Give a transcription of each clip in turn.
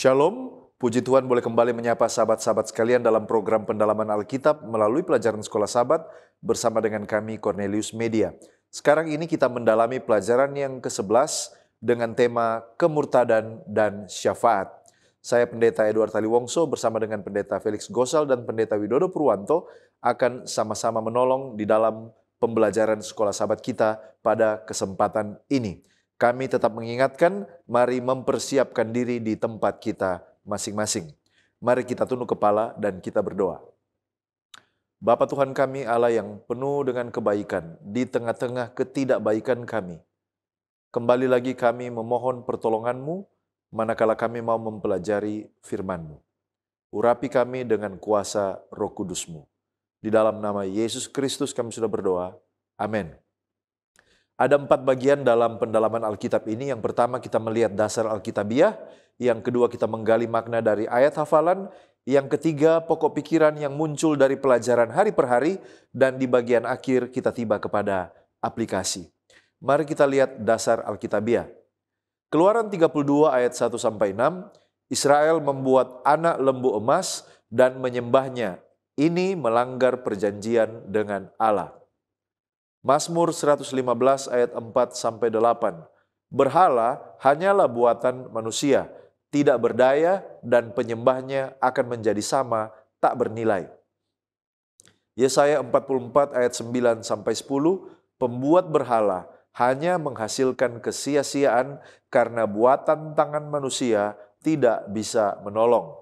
Shalom, puji Tuhan boleh kembali menyapa sahabat-sahabat sekalian dalam program pendalaman Alkitab melalui pelajaran Sekolah Sabat bersama dengan kami Cornelius Media. Sekarang ini kita mendalami pelajaran yang ke-11 dengan tema kemurtadan dan syafaat. Saya Pendeta Edward Taliwongso bersama dengan Pendeta Felix Gosal dan Pendeta Widodo Purwanto akan sama-sama menolong di dalam pembelajaran Sekolah Sabat kita pada kesempatan ini. Kami tetap mengingatkan, mari mempersiapkan diri di tempat kita masing-masing. Mari kita tunduk kepala dan kita berdoa. Bapa Tuhan kami, Allah yang penuh dengan kebaikan, di tengah-tengah ketidakbaikan kami. Kembali lagi kami memohon pertolongan-Mu, manakala kami mau mempelajari firman-Mu. Urapi kami dengan kuasa Roh Kudus-Mu. Di dalam nama Yesus Kristus kami sudah berdoa. Amin. Ada 4 bagian dalam pendalaman Alkitab ini. Yang pertama kita melihat dasar Alkitabiah. Yang kedua kita menggali makna dari ayat hafalan. Yang ketiga pokok pikiran yang muncul dari pelajaran hari per hari. Dan di bagian akhir kita tiba kepada aplikasi. Mari kita lihat dasar Alkitabiah. Keluaran 32 ayat 1-6. Israel membuat anak lembu emas dan menyembahnya. Ini melanggar perjanjian dengan Allah. Mazmur 115 ayat 4-8. Berhala hanyalah buatan manusia, tidak berdaya dan penyembahnya akan menjadi sama, tak bernilai. Yesaya 44 ayat 9-10. Pembuat berhala hanya menghasilkan kesia-siaan karena buatan tangan manusia tidak bisa menolong.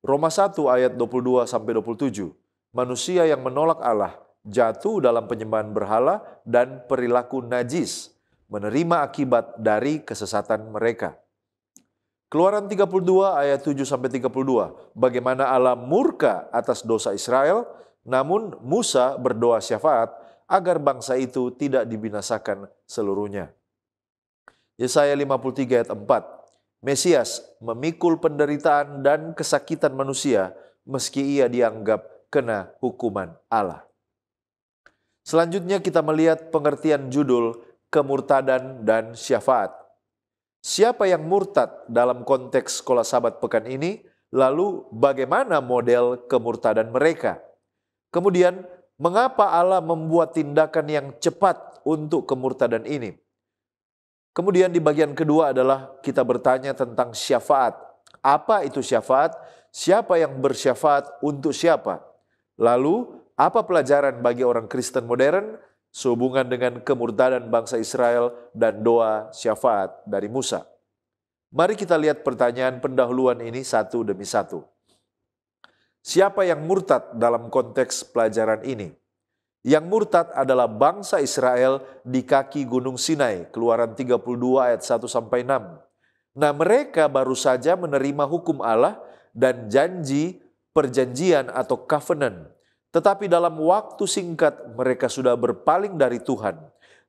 Roma 1 ayat 22-27. Manusia yang menolak Allah jatuh dalam penyembahan berhala dan perilaku najis, menerima akibat dari kesesatan mereka. Keluaran 32 ayat 7-32. Bagaimana Allah murka atas dosa Israel, namun Musa berdoa syafaat agar bangsa itu tidak dibinasakan seluruhnya. Yesaya 53 ayat 4. Mesias memikul penderitaan dan kesakitan manusia meski ia dianggap kena hukuman Allah. Selanjutnya kita melihat pengertian judul kemurtadan dan syafaat. Siapa yang murtad dalam konteks Sekolah Sabat pekan ini? Lalu bagaimana model kemurtadan mereka? Kemudian mengapa Allah membuat tindakan yang cepat untuk kemurtadan ini? Kemudian di bagian kedua adalah kita bertanya tentang syafaat. Apa itu syafaat? Siapa yang bersyafaat untuk siapa? Lalu apa pelajaran bagi orang Kristen modern sehubungan dengan kemurtadan bangsa Israel dan doa syafaat dari Musa? Mari kita lihat pertanyaan pendahuluan ini satu demi satu. Siapa yang murtad dalam konteks pelajaran ini? Yang murtad adalah bangsa Israel di kaki Gunung Sinai, Keluaran 32 ayat 1-6. Nah, mereka baru saja menerima hukum Allah dan janji perjanjian atau covenant. Tetapi dalam waktu singkat mereka sudah berpaling dari Tuhan.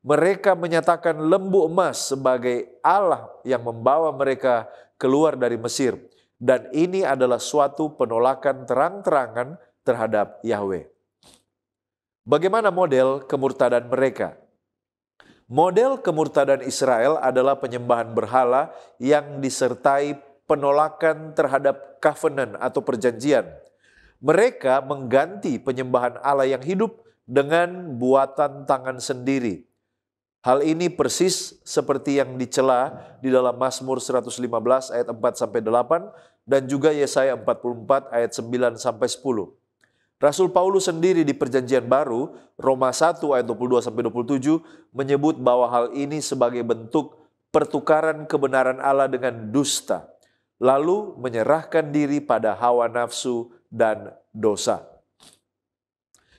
Mereka menyatakan lembu emas sebagai Allah yang membawa mereka keluar dari Mesir. Dan ini adalah suatu penolakan terang-terangan terhadap Yahweh. Bagaimana model kemurtadan mereka? Model kemurtadan Israel adalah penyembahan berhala yang disertai penolakan terhadap covenant atau perjanjian. Mereka mengganti penyembahan Allah yang hidup dengan buatan tangan sendiri. Hal ini persis seperti yang dicela di dalam Mazmur 115 ayat 4-8 dan juga Yesaya 44 ayat 9-10. Rasul Paulus sendiri di Perjanjian Baru, Roma 1 ayat 22-27 menyebut bahwa hal ini sebagai bentuk pertukaran kebenaran Allah dengan dusta, lalu menyerahkan diri pada hawa nafsu dan dosa.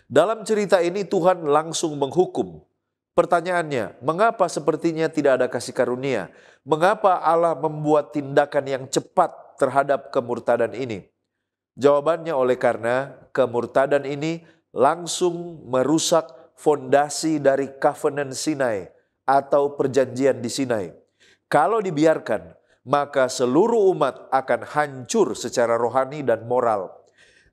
Dalam cerita ini Tuhan langsung menghukum. Pertanyaannya, mengapa sepertinya tidak ada kasih karunia? Mengapa Allah membuat tindakan yang cepat terhadap kemurtadan ini? Jawabannya oleh karena kemurtadan ini langsung merusak fondasi dari covenant Sinai atau perjanjian di Sinai. Kalau dibiarkan, maka seluruh umat akan hancur secara rohani dan moral.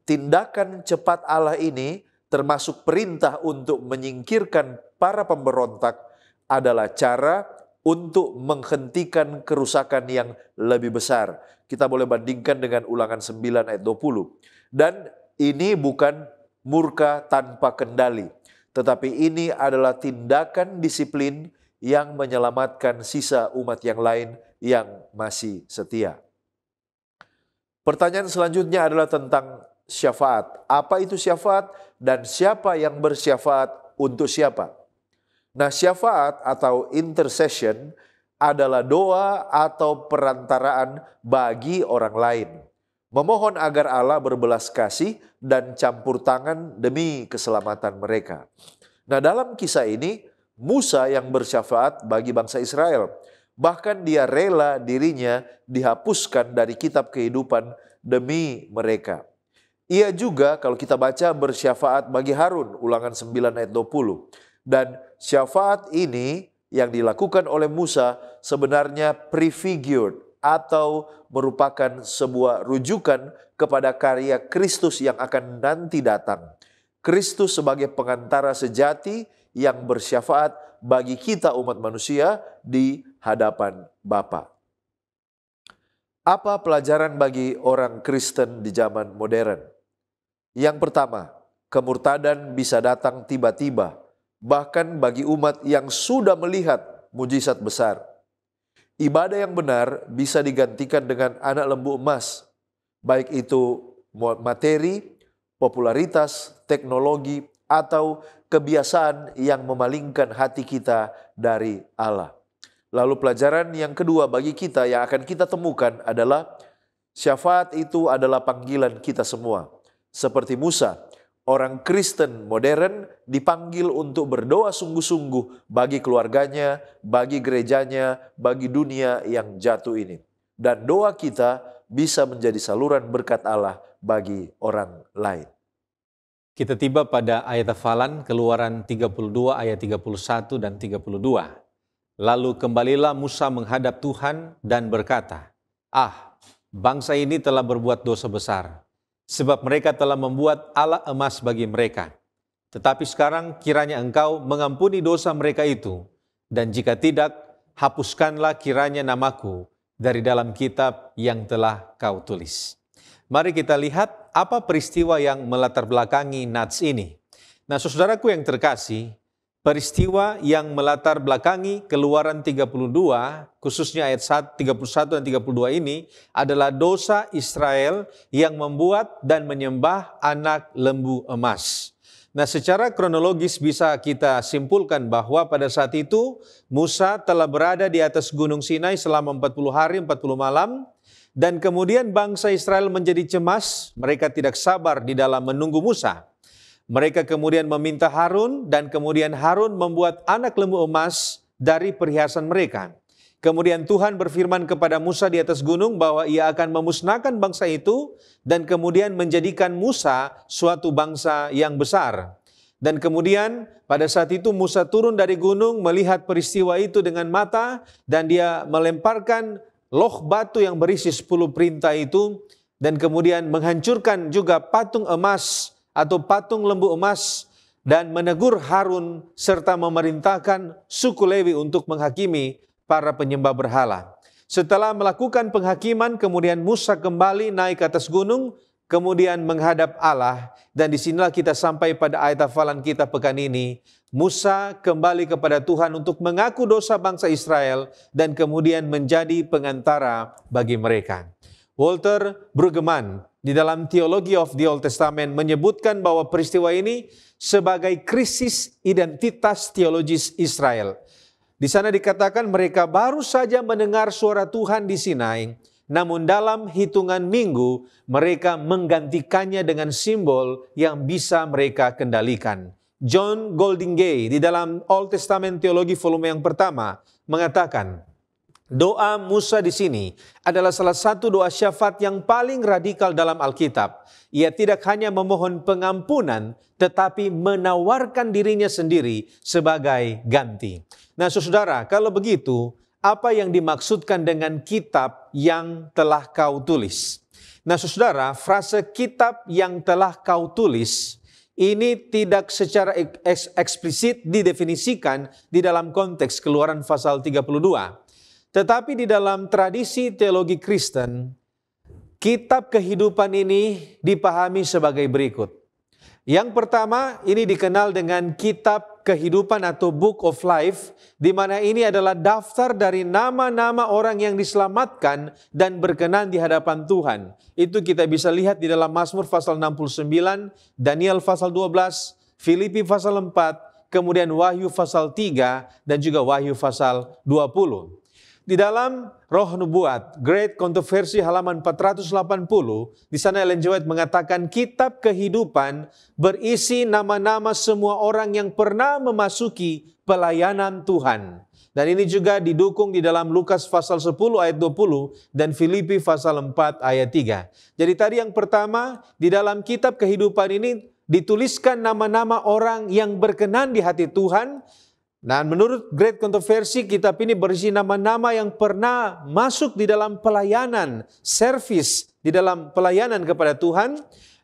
Tindakan cepat Allah ini termasuk perintah untuk menyingkirkan para pemberontak adalah cara untuk menghentikan kerusakan yang lebih besar. Kita boleh bandingkan dengan Ulangan 9 ayat 20. Dan ini bukan murka tanpa kendali, tetapi ini adalah tindakan disiplin yang menyelamatkan sisa umat yang lain yang masih setia. Pertanyaan selanjutnya adalah tentang syafaat. Apa itu syafaat dan siapa yang bersyafaat untuk siapa? Nah, syafaat atau intercession adalah doa atau perantaraan bagi orang lain. Memohon agar Allah berbelas kasih dan campur tangan demi keselamatan mereka. Nah, dalam kisah ini, Musa yang bersyafaat bagi bangsa Israel. Bahkan dia rela dirinya dihapuskan dari kitab kehidupan demi mereka. Ia juga kalau kita baca bersyafaat bagi Harun, Ulangan 9 ayat 20. Dan syafaat ini yang dilakukan oleh Musa sebenarnya prefigured atau merupakan sebuah rujukan kepada karya Kristus yang akan nanti datang. Kristus sebagai pengantara sejati yang bersyafaat bagi kita umat manusia di hadapan Bapa. Apa pelajaran bagi orang Kristen di zaman modern? Yang pertama, kemurtadan bisa datang tiba-tiba, bahkan bagi umat yang sudah melihat mujizat besar. Ibadah yang benar bisa digantikan dengan anak lembu emas, baik itu materi, popularitas, teknologi, atau kebiasaan yang memalingkan hati kita dari Allah. Lalu pelajaran yang kedua bagi kita yang akan kita temukan adalah syafaat itu adalah panggilan kita semua. Seperti Musa, orang Kristen modern dipanggil untuk berdoa sungguh-sungguh bagi keluarganya, bagi gerejanya, bagi dunia yang jatuh ini. Dan doa kita bisa menjadi saluran berkat Allah bagi orang lain. Kita tiba pada ayat hafalan Keluaran 32 ayat 31 dan 32. Lalu kembalilah Musa menghadap Tuhan dan berkata, bangsa ini telah berbuat dosa besar, sebab mereka telah membuat alat emas bagi mereka. Tetapi sekarang kiranya engkau mengampuni dosa mereka itu, dan jika tidak, hapuskanlah kiranya namaku dari dalam kitab yang telah kau tulis. Mari kita lihat apa peristiwa yang melatar belakangi nats ini. Nah, saudaraku yang terkasih, peristiwa yang melatar belakangi Keluaran 32, khususnya ayat 31 dan 32 ini adalah dosa Israel yang membuat dan menyembah anak lembu emas. Nah, secara kronologis bisa kita simpulkan bahwa pada saat itu Musa telah berada di atas Gunung Sinai selama 40 hari 40 malam. Dan kemudian bangsa Israel menjadi cemas, mereka tidak sabar di dalam menunggu Musa. Mereka kemudian meminta Harun dan kemudian Harun membuat anak lembu emas dari perhiasan mereka. Kemudian Tuhan berfirman kepada Musa di atas gunung bahwa ia akan memusnahkan bangsa itu dan kemudian menjadikan Musa suatu bangsa yang besar. Dan kemudian pada saat itu Musa turun dari gunung melihat peristiwa itu dengan mata dan dia melemparkan loh batu yang berisi 10 perintah itu dan kemudian menghancurkan juga patung emas atau patung lembu emas dan menegur Harun serta memerintahkan suku Lewi untuk menghakimi para penyembah berhala. Setelah melakukan penghakiman, kemudian Musa kembali naik ke atas gunung, kemudian menghadap Allah, dan disinilah kita sampai pada ayat hafalan kita pekan ini. Musa kembali kepada Tuhan untuk mengaku dosa bangsa Israel dan kemudian menjadi pengantara bagi mereka. Walter Brueggemann di dalam Theology of the Old Testament menyebutkan bahwa peristiwa ini sebagai krisis identitas teologis Israel. Di sana dikatakan mereka baru saja mendengar suara Tuhan di Sinai, namun dalam hitungan minggu mereka menggantikannya dengan simbol yang bisa mereka kendalikan. John Goldingay di dalam Old Testament Teologi volume yang pertama mengatakan, doa Musa di sini adalah salah satu doa syafaat yang paling radikal dalam Alkitab. Ia tidak hanya memohon pengampunan, tetapi menawarkan dirinya sendiri sebagai ganti. Nah, saudara, kalau begitu, apa yang dimaksudkan dengan kitab yang telah kau tulis? Nah, saudara, frase kitab yang telah kau tulis ini tidak secara eksplisit didefinisikan di dalam konteks Keluaran pasal 32. Tetapi di dalam tradisi teologi Kristen, Kitab kehidupan ini dipahami sebagai berikut. Yang pertama, ini dikenal dengan kitab kehidupan atau Book of Life, di mana ini adalah daftar dari nama-nama orang yang diselamatkan dan berkenan di hadapan Tuhan. Itu kita bisa lihat di dalam Mazmur pasal 69, Daniel pasal 12, Filipi pasal 4, kemudian Wahyu pasal 3, dan juga Wahyu pasal 20. Di dalam Roh Nubuat, Great Controversy halaman 480, di sana Ellen G. White mengatakan kitab kehidupan berisi nama-nama semua orang yang pernah memasuki pelayanan Tuhan. Dan ini juga didukung di dalam Lukas pasal 10 ayat 20 dan Filipi pasal 4 ayat 3. Jadi tadi yang pertama, di dalam kitab kehidupan ini dituliskan nama-nama orang yang berkenan di hati Tuhan. Nah, menurut Great Controversy, kitab ini berisi nama-nama yang pernah masuk di dalam pelayanan, service, di dalam pelayanan kepada Tuhan.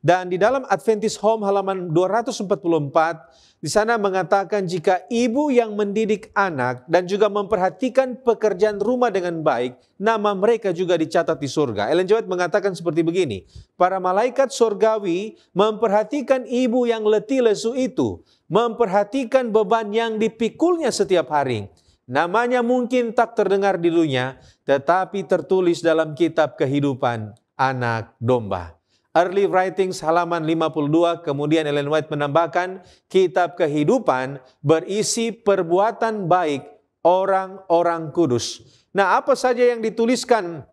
Dan di dalam Adventist Home halaman 244, di sana mengatakan jika ibu yang mendidik anak dan juga memperhatikan pekerjaan rumah dengan baik, nama mereka juga dicatat di surga. Ellen G. White mengatakan seperti begini, para malaikat surgawi memperhatikan ibu yang letih lesu itu, memperhatikan beban yang dipikulnya setiap hari. Namanya mungkin tak terdengar di dunia, tetapi tertulis dalam kitab kehidupan anak domba. Early Writings halaman 52, kemudian Ellen White menambahkan, kitab kehidupan berisi perbuatan baik orang-orang kudus. Nah, apa saja yang dituliskan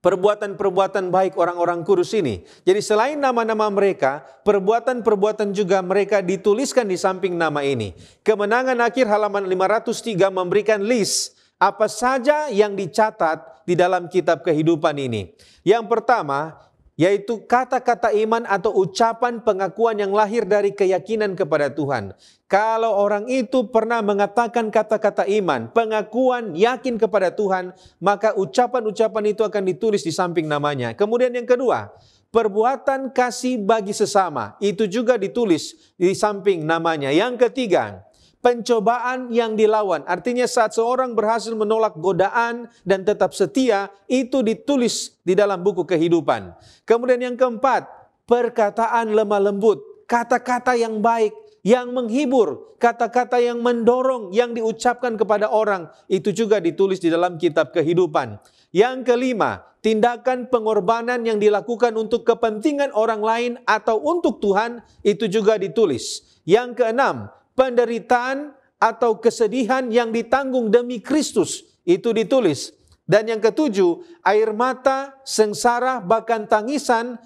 perbuatan-perbuatan baik orang-orang kudus ini? Jadi selain nama-nama mereka, perbuatan-perbuatan juga mereka dituliskan di samping nama ini. Kemenangan akhir halaman 503 memberikan list apa saja yang dicatat di dalam kitab kehidupan ini. Yang pertama, yaitu kata-kata iman atau ucapan pengakuan yang lahir dari keyakinan kepada Tuhan. Kalau orang itu pernah mengatakan kata-kata iman, pengakuan yakin kepada Tuhan, maka ucapan-ucapan itu akan ditulis di samping namanya. Kemudian yang kedua, perbuatan kasih bagi sesama, itu juga ditulis di samping namanya. Yang ketiga, pencobaan yang dilawan. Artinya saat seorang berhasil menolak godaan dan tetap setia, itu ditulis di dalam buku kehidupan. Kemudian yang keempat, perkataan lemah lembut, kata-kata yang baik, yang menghibur, kata-kata yang mendorong, yang diucapkan kepada orang, itu juga ditulis di dalam kitab kehidupan. Yang kelima, tindakan pengorbanan yang dilakukan untuk kepentingan orang lain atau untuk Tuhan, itu juga ditulis. Yang keenam, penderitaan atau kesedihan yang ditanggung demi Kristus, itu ditulis. Dan yang ketujuh, air mata, sengsara, bahkan tangisan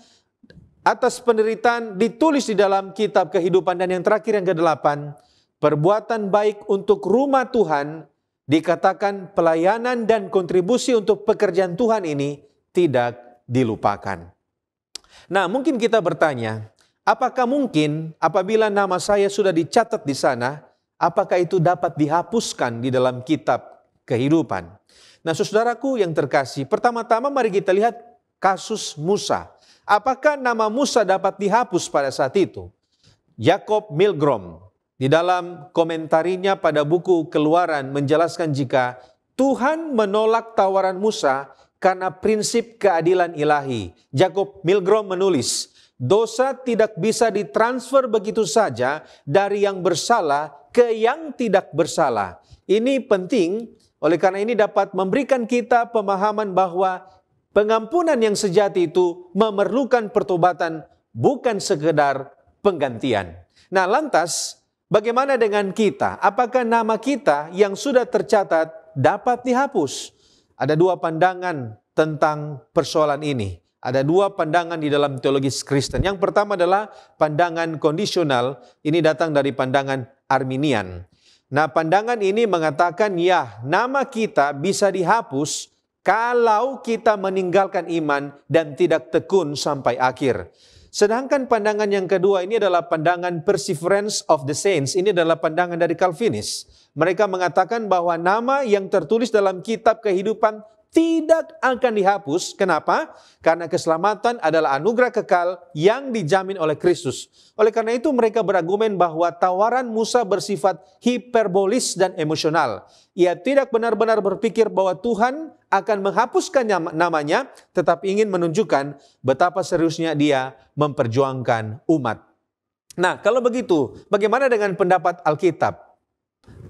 atas penderitaan ditulis di dalam kitab kehidupan. Dan yang terakhir yang kedelapan, perbuatan baik untuk rumah Tuhan, dikatakan pelayanan dan kontribusi untuk pekerjaan Tuhan ini tidak dilupakan. Nah, mungkin kita bertanya, apakah mungkin apabila nama saya sudah dicatat di sana, apakah itu dapat dihapuskan di dalam kitab kehidupan? Nah, saudaraku yang terkasih, pertama-tama mari kita lihat kasus Musa. Apakah nama Musa dapat dihapus pada saat itu? Jacob Milgrom di dalam komentarinya pada buku Keluaran menjelaskan jika Tuhan menolak tawaran Musa karena prinsip keadilan ilahi. Jacob Milgrom menulis, dosa tidak bisa ditransfer begitu saja dari yang bersalah ke yang tidak bersalah. Ini penting, oleh karena ini dapat memberikan kita pemahaman bahwa pengampunan yang sejati itu memerlukan pertobatan, bukan sekedar penggantian. Nah, lantas bagaimana dengan kita? Apakah nama kita yang sudah tercatat dapat dihapus? Ada dua pandangan tentang persoalan ini. Ada dua pandangan di dalam teologi Kristen. Yang pertama adalah pandangan kondisional. Ini datang dari pandangan Arminian. Nah, pandangan ini mengatakan ya, nama kita bisa dihapus kalau kita meninggalkan iman dan tidak tekun sampai akhir. Sedangkan pandangan yang kedua ini adalah pandangan Perseverance of the Saints. Ini adalah pandangan dari Calvinis. Mereka mengatakan bahwa nama yang tertulis dalam kitab kehidupan tidak akan dihapus. Kenapa? Karena keselamatan adalah anugerah kekal yang dijamin oleh Kristus. Oleh karena itu mereka berargumen bahwa tawaran Musa bersifat hiperbolis dan emosional. Ia tidak benar-benar berpikir bahwa Tuhan akan menghapuskan namanya, tetapi ingin menunjukkan betapa seriusnya dia memperjuangkan umat. Nah, kalau begitu, bagaimana dengan pendapat Alkitab?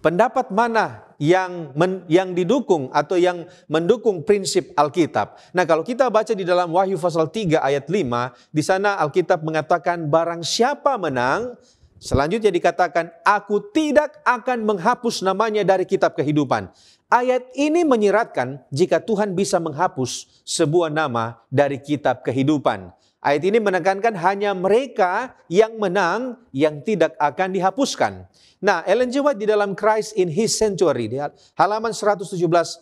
Pendapat mana yang didukung atau yang mendukung prinsip Alkitab? Nah, kalau kita baca di dalam Wahyu pasal 3 ayat 5, di sana Alkitab mengatakan barang siapa menang, selanjutnya dikatakan aku tidak akan menghapus namanya dari kitab kehidupan. Ayat ini menyiratkan jika Tuhan bisa menghapus sebuah nama dari kitab kehidupan. Ayat ini menekankan hanya mereka yang menang yang tidak akan dihapuskan. Nah, Ellen G. White di dalam Christ in His Sanctuary, di halaman 117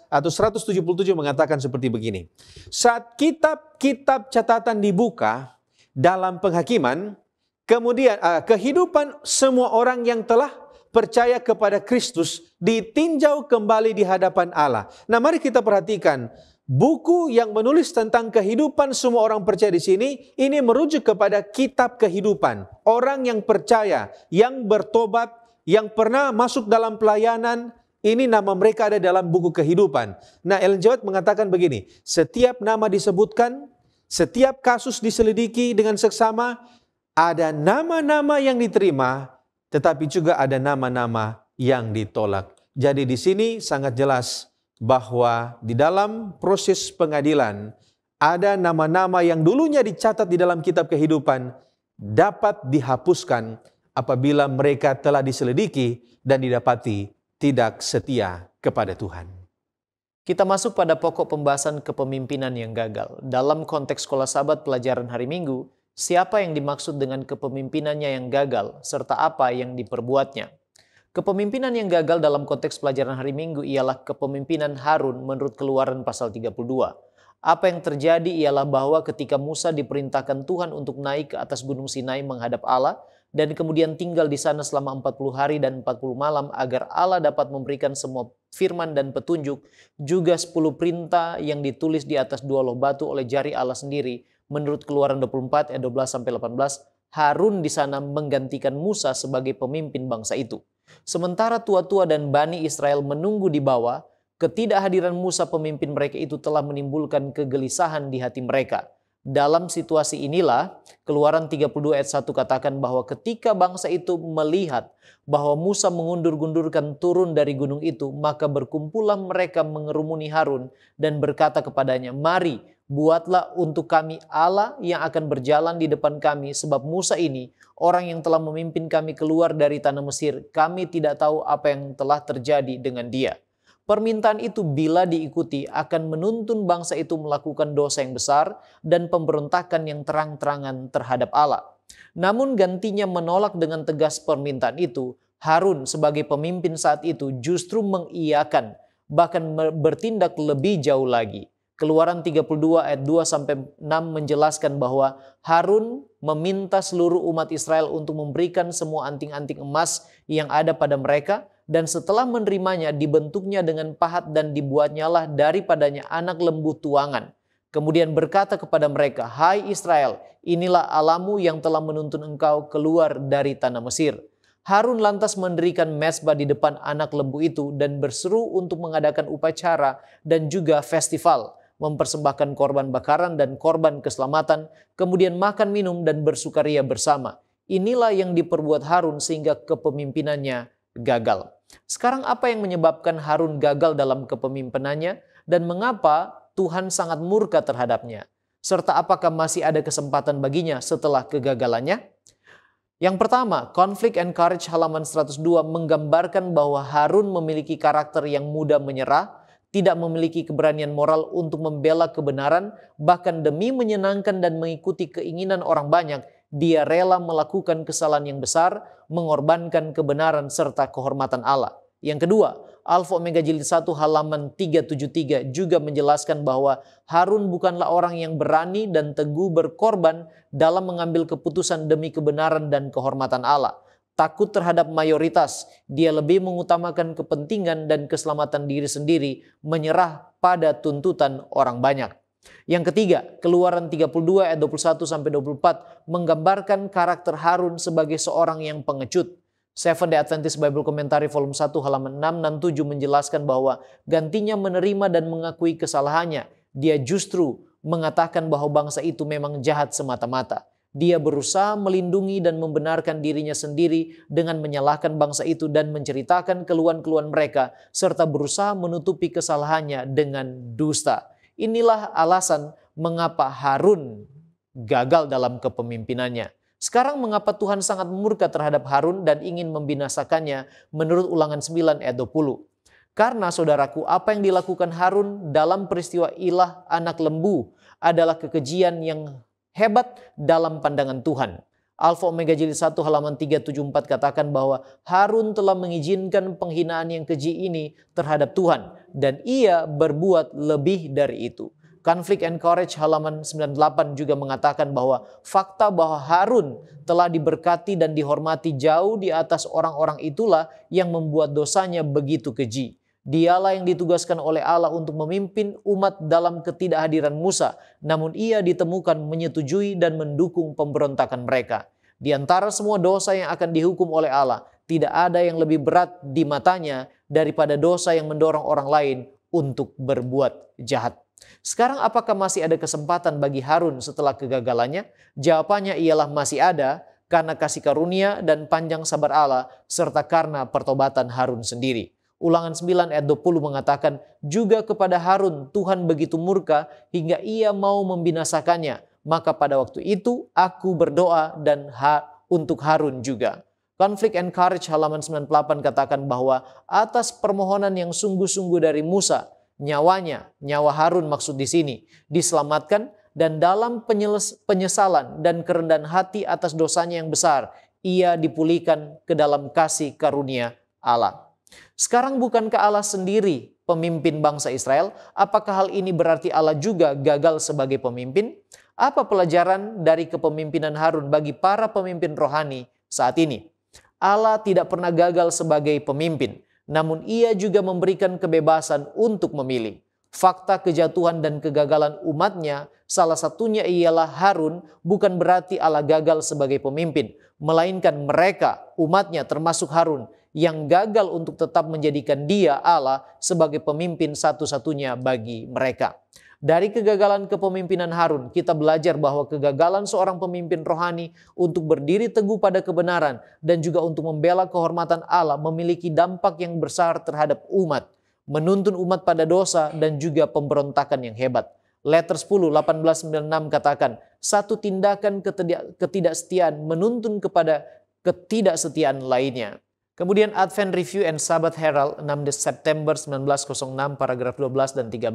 atau 177 mengatakan seperti begini. Saat kitab-kitab catatan dibuka dalam penghakiman, kemudian kehidupan semua orang yang telah percaya kepada Kristus ditinjau kembali di hadapan Allah. Nah, mari kita perhatikan. Buku yang menulis tentang kehidupan semua orang percaya di sini, ini merujuk kepada kitab kehidupan. Orang yang percaya, yang bertobat, yang pernah masuk dalam pelayanan, ini nama mereka ada dalam buku kehidupan. Nah, Ellen G. White mengatakan begini, setiap nama disebutkan, setiap kasus diselidiki dengan seksama, ada nama-nama yang diterima, tetapi juga ada nama-nama yang ditolak. Jadi di sini sangat jelas bahwa di dalam proses pengadilan ada nama-nama yang dulunya dicatat di dalam kitab kehidupan dapat dihapuskan apabila mereka telah diselidiki dan didapati tidak setia kepada Tuhan. Kita masuk pada pokok pembahasan kepemimpinan yang gagal. Dalam konteks sekolah Sabat pelajaran hari Minggu, siapa yang dimaksud dengan kepemimpinannya yang gagal serta apa yang diperbuatnya? Kepemimpinan yang gagal dalam konteks pelajaran hari Minggu ialah kepemimpinan Harun menurut Keluaran pasal 32. Apa yang terjadi ialah bahwa ketika Musa diperintahkan Tuhan untuk naik ke atas gunung Sinai menghadap Allah dan kemudian tinggal di sana selama 40 hari dan 40 malam agar Allah dapat memberikan semua firman dan petunjuk, juga 10 perintah yang ditulis di atas 2 loh batu oleh jari Allah sendiri menurut Keluaran 24 ayat 12-18, Harun di sana menggantikan Musa sebagai pemimpin bangsa itu. Sementara tua-tua dan Bani Israel menunggu di bawah, ketidakhadiran Musa pemimpin mereka itu telah menimbulkan kegelisahan di hati mereka. Dalam situasi inilah, Keluaran 32 ayat 1 katakan bahwa ketika bangsa itu melihat bahwa Musa mengundur-gundurkan turun dari gunung itu, maka berkumpullah mereka mengerumuni Harun dan berkata kepadanya, "Mari, buatlah untuk kami Allah yang akan berjalan di depan kami, sebab Musa ini orang yang telah memimpin kami keluar dari tanah Mesir. Kami tidak tahu apa yang telah terjadi dengan dia." Permintaan itu bila diikuti akan menuntun bangsa itu melakukan dosa yang besar dan pemberontakan yang terang-terangan terhadap Allah. Namun gantinya menolak dengan tegas permintaan itu, Harun sebagai pemimpin saat itu justru mengiyakan, bahkan bertindak lebih jauh lagi. Keluaran 32 ayat 2-6 menjelaskan bahwa Harun meminta seluruh umat Israel untuk memberikan semua anting-anting emas yang ada pada mereka, dan setelah menerimanya dibentuknya dengan pahat dan dibuatnyalah daripadanya anak lembu tuangan. Kemudian berkata kepada mereka, "Hai Israel, inilah Allahmu yang telah menuntun engkau keluar dari tanah Mesir." Harun lantas mendirikan mezbah di depan anak lembu itu dan berseru untuk mengadakan upacara dan juga festival, mempersembahkan korban bakaran dan korban keselamatan, kemudian makan minum dan bersukaria bersama. Inilah yang diperbuat Harun sehingga kepemimpinannya gagal. Sekarang apa yang menyebabkan Harun gagal dalam kepemimpinannya dan mengapa Tuhan sangat murka terhadapnya? Serta apakah masih ada kesempatan baginya setelah kegagalannya? Yang pertama, Conflict and Courage halaman 102 menggambarkan bahwa Harun memiliki karakter yang mudah menyerah, tidak memiliki keberanian moral untuk membela kebenaran, bahkan demi menyenangkan dan mengikuti keinginan orang banyak, dia rela melakukan kesalahan yang besar, mengorbankan kebenaran serta kehormatan Allah. Yang kedua, Alfa Omega Jilid 1 halaman 373 juga menjelaskan bahwa Harun bukanlah orang yang berani dan teguh berkorban dalam mengambil keputusan demi kebenaran dan kehormatan Allah. takut terhadap mayoritas. Dia lebih mengutamakan kepentingan dan keselamatan diri sendiri, menyerah pada tuntutan orang banyak. Yang ketiga, Keluaran 32 ayat 21-24 menggambarkan karakter Harun sebagai seorang yang pengecut. Seventh-day Adventist Bible Commentary volume 1 halaman 6 dan 7 menjelaskan bahwa gantinya menerima dan mengakui kesalahannya, dia justru mengatakan bahwa bangsa itu memang jahat semata-mata. Dia berusaha melindungi dan membenarkan dirinya sendiri dengan menyalahkan bangsa itu dan menceritakan keluhan-keluhan mereka, serta berusaha menutupi kesalahannya dengan dusta. Inilah alasan mengapa Harun gagal dalam kepemimpinannya. Sekarang mengapa Tuhan sangat murka terhadap Harun dan ingin membinasakannya menurut Ulangan 9 ayat 20. Karena saudaraku, apa yang dilakukan Harun dalam peristiwa ilah anak lembu adalah kekejian yang hebat dalam pandangan Tuhan. Alfa Omega Jilid 1 halaman 374 katakan bahwa Harun telah mengizinkan penghinaan yang keji ini terhadap Tuhan dan ia berbuat lebih dari itu. Conflict and Courage halaman 98 juga mengatakan bahwa fakta bahwa Harun telah diberkati dan dihormati jauh di atas orang-orang itulah yang membuat dosanya begitu keji. Dialah yang ditugaskan oleh Allah untuk memimpin umat dalam ketidakhadiran Musa, namun ia ditemukan menyetujui dan mendukung pemberontakan mereka. Di antara semua dosa yang akan dihukum oleh Allah, tidak ada yang lebih berat di matanya daripada dosa yang mendorong orang lain untuk berbuat jahat. Sekarang apakah masih ada kesempatan bagi Harun setelah kegagalannya? Jawabannya ialah masih ada, karena kasih karunia dan panjang sabar Allah serta karena pertobatan Harun sendiri. Ulangan 9 ayat 20 mengatakan, juga kepada Harun Tuhan begitu murka hingga ia mau membinasakannya. Maka pada waktu itu aku berdoa dan untuk Harun juga. Conflict and Courage halaman 98 katakan bahwa atas permohonan yang sungguh-sungguh dari Musa, nyawa Harun maksud di sini, diselamatkan dan dalam penyesalan dan kerendahan hati atas dosanya yang besar, ia dipulihkan ke dalam kasih karunia Allah. Sekarang bukankah Allah sendiri pemimpin bangsa Israel? Apakah hal ini berarti Allah juga gagal sebagai pemimpin? Apa pelajaran dari kepemimpinan Harun bagi para pemimpin rohani saat ini? Allah tidak pernah gagal sebagai pemimpin, namun ia juga memberikan kebebasan untuk memilih. Fakta kejatuhan dan kegagalan umatnya, salah satunya ialah Harun, bukan berarti Allah gagal sebagai pemimpin, melainkan mereka, umatnya termasuk Harun, yang gagal untuk tetap menjadikan dia, Allah, sebagai pemimpin satu-satunya bagi mereka. Dari kegagalan kepemimpinan Harun, kita belajar bahwa kegagalan seorang pemimpin rohani untuk berdiri teguh pada kebenaran dan juga untuk membela kehormatan Allah memiliki dampak yang besar terhadap umat, menuntun umat pada dosa dan juga pemberontakan yang hebat. Letter 10, 1896 katakan, satu tindakan ketidaksetiaan menuntun kepada ketidaksetiaan lainnya. Kemudian Advent Review and Sabbath Herald 6 September 1906 paragraf 12 dan 13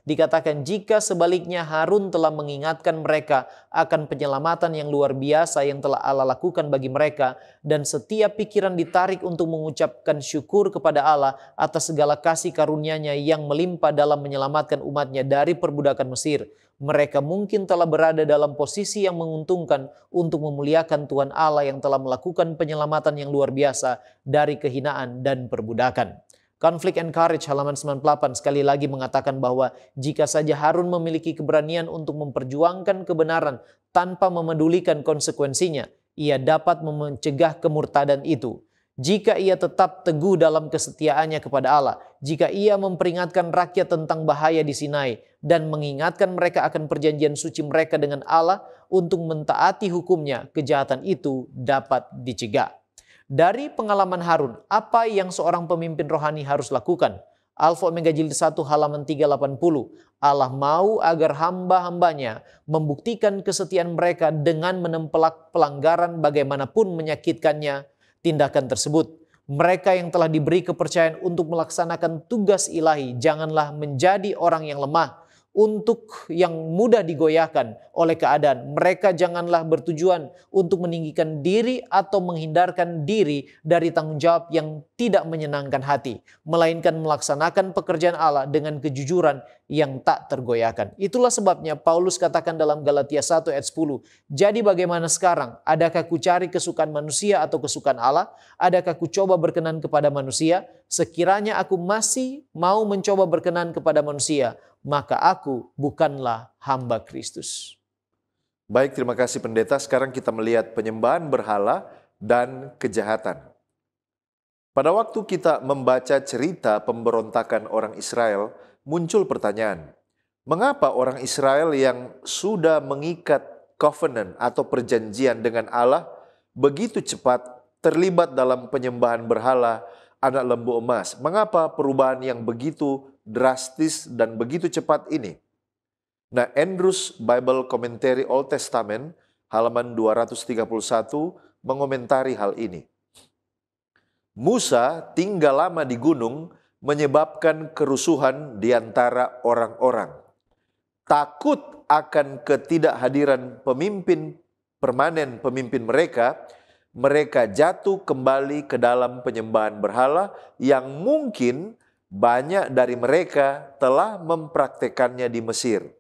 dikatakan jika sebaliknya Harun telah mengingatkan mereka akan penyelamatan yang luar biasa yang telah Allah lakukan bagi mereka dan setiap pikiran ditarik untuk mengucapkan syukur kepada Allah atas segala kasih karunia-Nya yang melimpah dalam menyelamatkan umatnya dari perbudakan Mesir. Mereka mungkin telah berada dalam posisi yang menguntungkan untuk memuliakan Tuhan Allah yang telah melakukan penyelamatan yang luar biasa dari kehinaan dan perbudakan. Conflict and Courage halaman 98 sekali lagi mengatakan bahwa jika saja Harun memiliki keberanian untuk memperjuangkan kebenaran tanpa memedulikan konsekuensinya, ia dapat mencegah kemurtadan itu. Jika ia tetap teguh dalam kesetiaannya kepada Allah, jika ia memperingatkan rakyat tentang bahaya di Sinai dan mengingatkan mereka akan perjanjian suci mereka dengan Allah untuk mentaati hukumnya, kejahatan itu dapat dicegah. Dari pengalaman Harun, apa yang seorang pemimpin rohani harus lakukan? Alfa Omega Jilid 1 halaman 380. Allah mau agar hamba-hambanya membuktikan kesetiaan mereka dengan menempelak pelanggaran bagaimanapun menyakitkannya tindakan tersebut. Mereka yang telah diberi kepercayaan untuk melaksanakan tugas ilahi, janganlah menjadi orang yang lemah untuk yang mudah digoyahkan oleh keadaan. Mereka janganlah bertujuan untuk meninggikan diri atau menghindarkan diri dari tanggung jawab yang tidak menyenangkan hati, melainkan melaksanakan pekerjaan Allah dengan kejujuran yang tak tergoyahkan. Itulah sebabnya Paulus katakan dalam Galatia 1 ayat 10, jadi bagaimana sekarang? Adakah ku cari kesukaan manusia atau kesukaan Allah? Adakah ku coba berkenan kepada manusia? Sekiranya aku masih mau mencoba berkenan kepada manusia, maka aku bukanlah hamba Kristus. Baik, terima kasih pendeta. Sekarang kita melihat penyembahan berhala dan kejahatan. Pada waktu kita membaca cerita pemberontakan orang Israel, muncul pertanyaan, mengapa orang Israel yang sudah mengikat covenant atau perjanjian dengan Allah begitu cepat terlibat dalam penyembahan berhala anak lembu emas? Mengapa perubahan yang begitu drastis dan begitu cepat ini? Nah, Andrews Bible Commentary Old Testament halaman 231 mengomentari hal ini. Musa tinggal lama di gunung menyebabkan kerusuhan di antara orang-orang. Takut akan ketidakhadiran pemimpin permanen pemimpin mereka jatuh kembali ke dalam penyembahan berhala yang mungkin banyak dari mereka telah mempraktekannya di Mesir.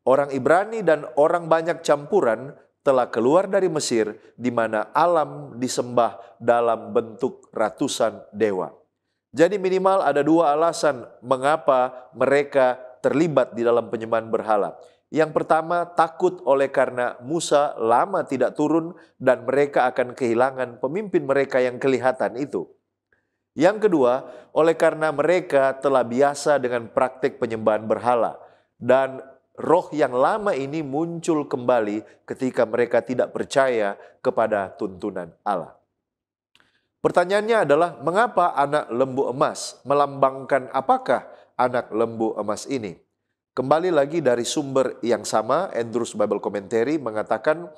Orang Ibrani dan orang banyak campuran telah keluar dari Mesir, di mana alam disembah dalam bentuk ratusan dewa. Jadi minimal ada dua alasan mengapa mereka terlibat di dalam penyembahan berhala. Yang pertama, takut oleh karena Musa lama tidak turun dan mereka akan kehilangan pemimpin mereka yang kelihatan itu. Yang kedua, oleh karena mereka telah biasa dengan praktik penyembahan berhala dan roh yang lama ini muncul kembali ketika mereka tidak percaya kepada tuntunan Allah. Pertanyaannya adalah, mengapa anak lembu emas? Melambangkan apakah anak lembu emas ini? Kembali lagi dari sumber yang sama, Andrews Bible Commentary mengatakan,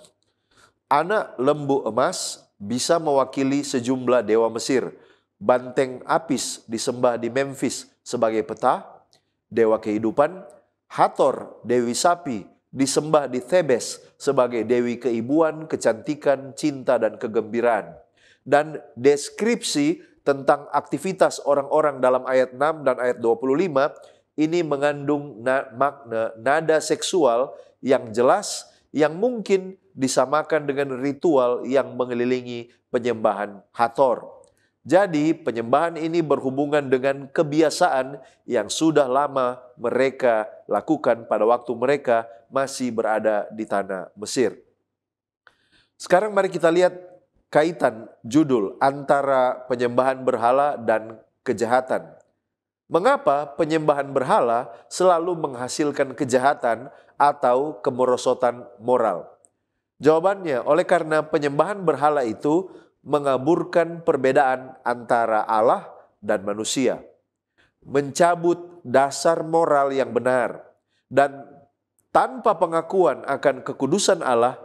anak lembu emas bisa mewakili sejumlah dewa Mesir. Banteng Apis disembah di Memphis sebagai peta, dewa kehidupan. Hathor, dewi sapi, disembah di Thebes sebagai dewi keibuan, kecantikan, cinta, dan kegembiraan. Dan deskripsi tentang aktivitas orang-orang dalam ayat 6 dan ayat 25 ini mengandung makna nada seksual yang jelas yang mungkin disamakan dengan ritual yang mengelilingi penyembahan Hathor. Jadi penyembahan ini berhubungan dengan kebiasaan yang sudah lama mereka lakukan pada waktu mereka masih berada di tanah Mesir. Sekarang mari kita lihat kaitan judul antara penyembahan berhala dan kejahatan. Mengapa penyembahan berhala selalu menghasilkan kejahatan atau kemerosotan moral? Jawabannya, oleh karena penyembahan berhala itu mengaburkan perbedaan antara Allah dan manusia, mencabut dasar moral yang benar, dan tanpa pengakuan akan kekudusan Allah,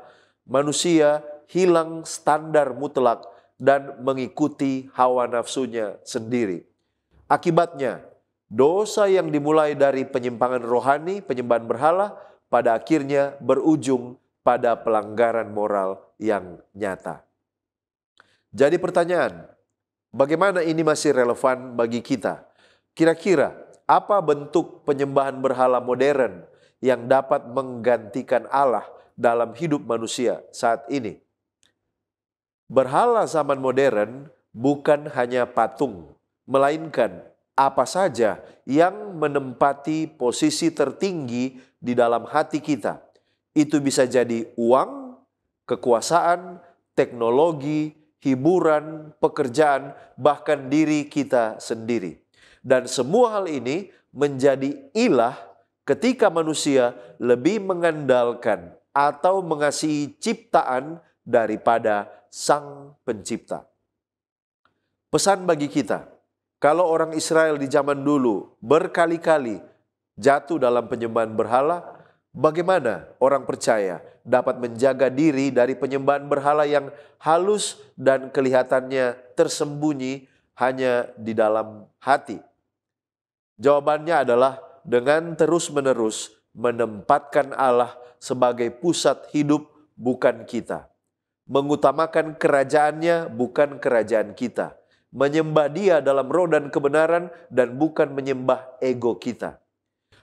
manusia hilang standar mutlak dan mengikuti hawa nafsunya sendiri. Akibatnya, dosa yang dimulai dari penyimpangan rohani, penyembahan berhala, pada akhirnya berujung pada pelanggaran moral yang nyata. Jadi pertanyaan, bagaimana ini masih relevan bagi kita? Kira-kira apa bentuk penyembahan berhala modern yang dapat menggantikan Allah dalam hidup manusia saat ini? Berhala zaman modern bukan hanya patung, melainkan apa saja yang menempati posisi tertinggi di dalam hati kita. Itu bisa jadi uang, kekuasaan, teknologi, hiburan, pekerjaan, bahkan diri kita sendiri. Dan semua hal ini menjadi ilah ketika manusia lebih mengandalkan atau mengasihi ciptaan daripada Sang Pencipta. Pesan bagi kita, kalau orang Israel di zaman dulu berkali-kali jatuh dalam penyembahan berhala, bagaimana orang percaya dapat menjaga diri dari penyembahan berhala yang halus dan kelihatannya tersembunyi hanya di dalam hati? Jawabannya adalah dengan terus-menerus menempatkan Allah sebagai pusat hidup bukan kita, mengutamakan kerajaannya bukan kerajaan kita, menyembah Dia dalam roh dan kebenaran dan bukan menyembah ego kita.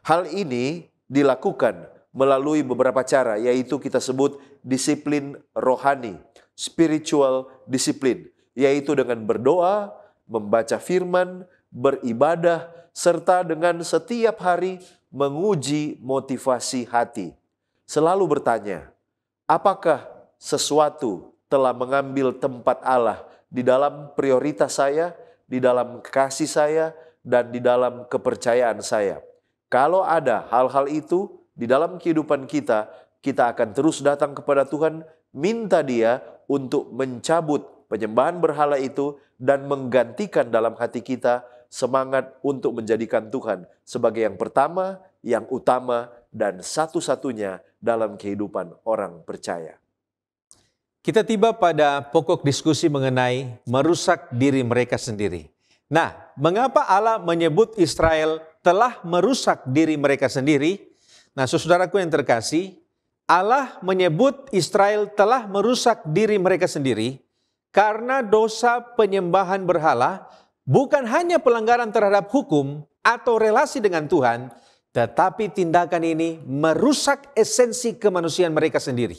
Hal ini dilakukan melalui beberapa cara, yaitu kita sebut disiplin rohani, spiritual discipline, yaitu dengan berdoa, membaca firman, beribadah, serta dengan setiap hari menguji motivasi hati. Selalu bertanya, apakah sesuatu telah mengambil tempat Allah di dalam prioritas saya, di dalam kasih saya, dan di dalam kepercayaan saya? Kalau ada hal-hal itu di dalam kehidupan kita, kita akan terus datang kepada Tuhan, minta Dia untuk mencabut penyembahan berhala itu dan menggantikan dalam hati kita semangat untuk menjadikan Tuhan sebagai yang pertama, yang utama, dan satu-satunya dalam kehidupan orang percaya. Kita tiba pada pokok diskusi mengenai merusak diri mereka sendiri. Nah, mengapa Allah menyebut Israel telah merusak diri mereka sendiri? Nah, saudaraku yang terkasih, Allah menyebut Israel telah merusak diri mereka sendiri karena dosa penyembahan berhala bukan hanya pelanggaran terhadap hukum atau relasi dengan Tuhan, tetapi tindakan ini merusak esensi kemanusiaan mereka sendiri.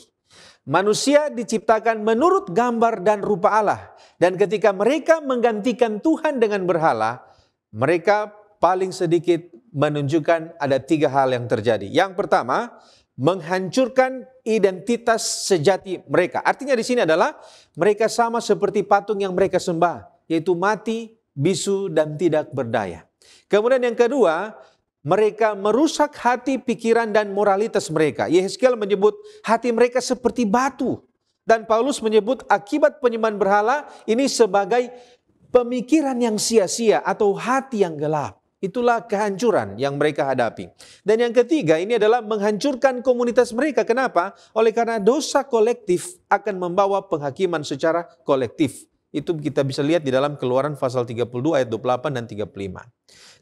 Manusia diciptakan menurut gambar dan rupa Allah, dan ketika mereka menggantikan Tuhan dengan berhala, mereka paling sedikit menunjukkan ada 3 hal yang terjadi. Yang pertama, menghancurkan identitas sejati mereka. Artinya di sini adalah mereka sama seperti patung yang mereka sembah, yaitu mati, bisu, dan tidak berdaya. Kemudian yang kedua, mereka merusak hati, pikiran, dan moralitas mereka. Yehezkiel menyebut hati mereka seperti batu. Dan Paulus menyebut akibat penyembahan berhala ini sebagai pemikiran yang sia-sia atau hati yang gelap. Itulah kehancuran yang mereka hadapi. Dan yang ketiga ini adalah menghancurkan komunitas mereka. Kenapa? Oleh karena dosa kolektif akan membawa penghakiman secara kolektif. Itu kita bisa lihat di dalam Keluaran pasal 32 ayat 28 dan 35.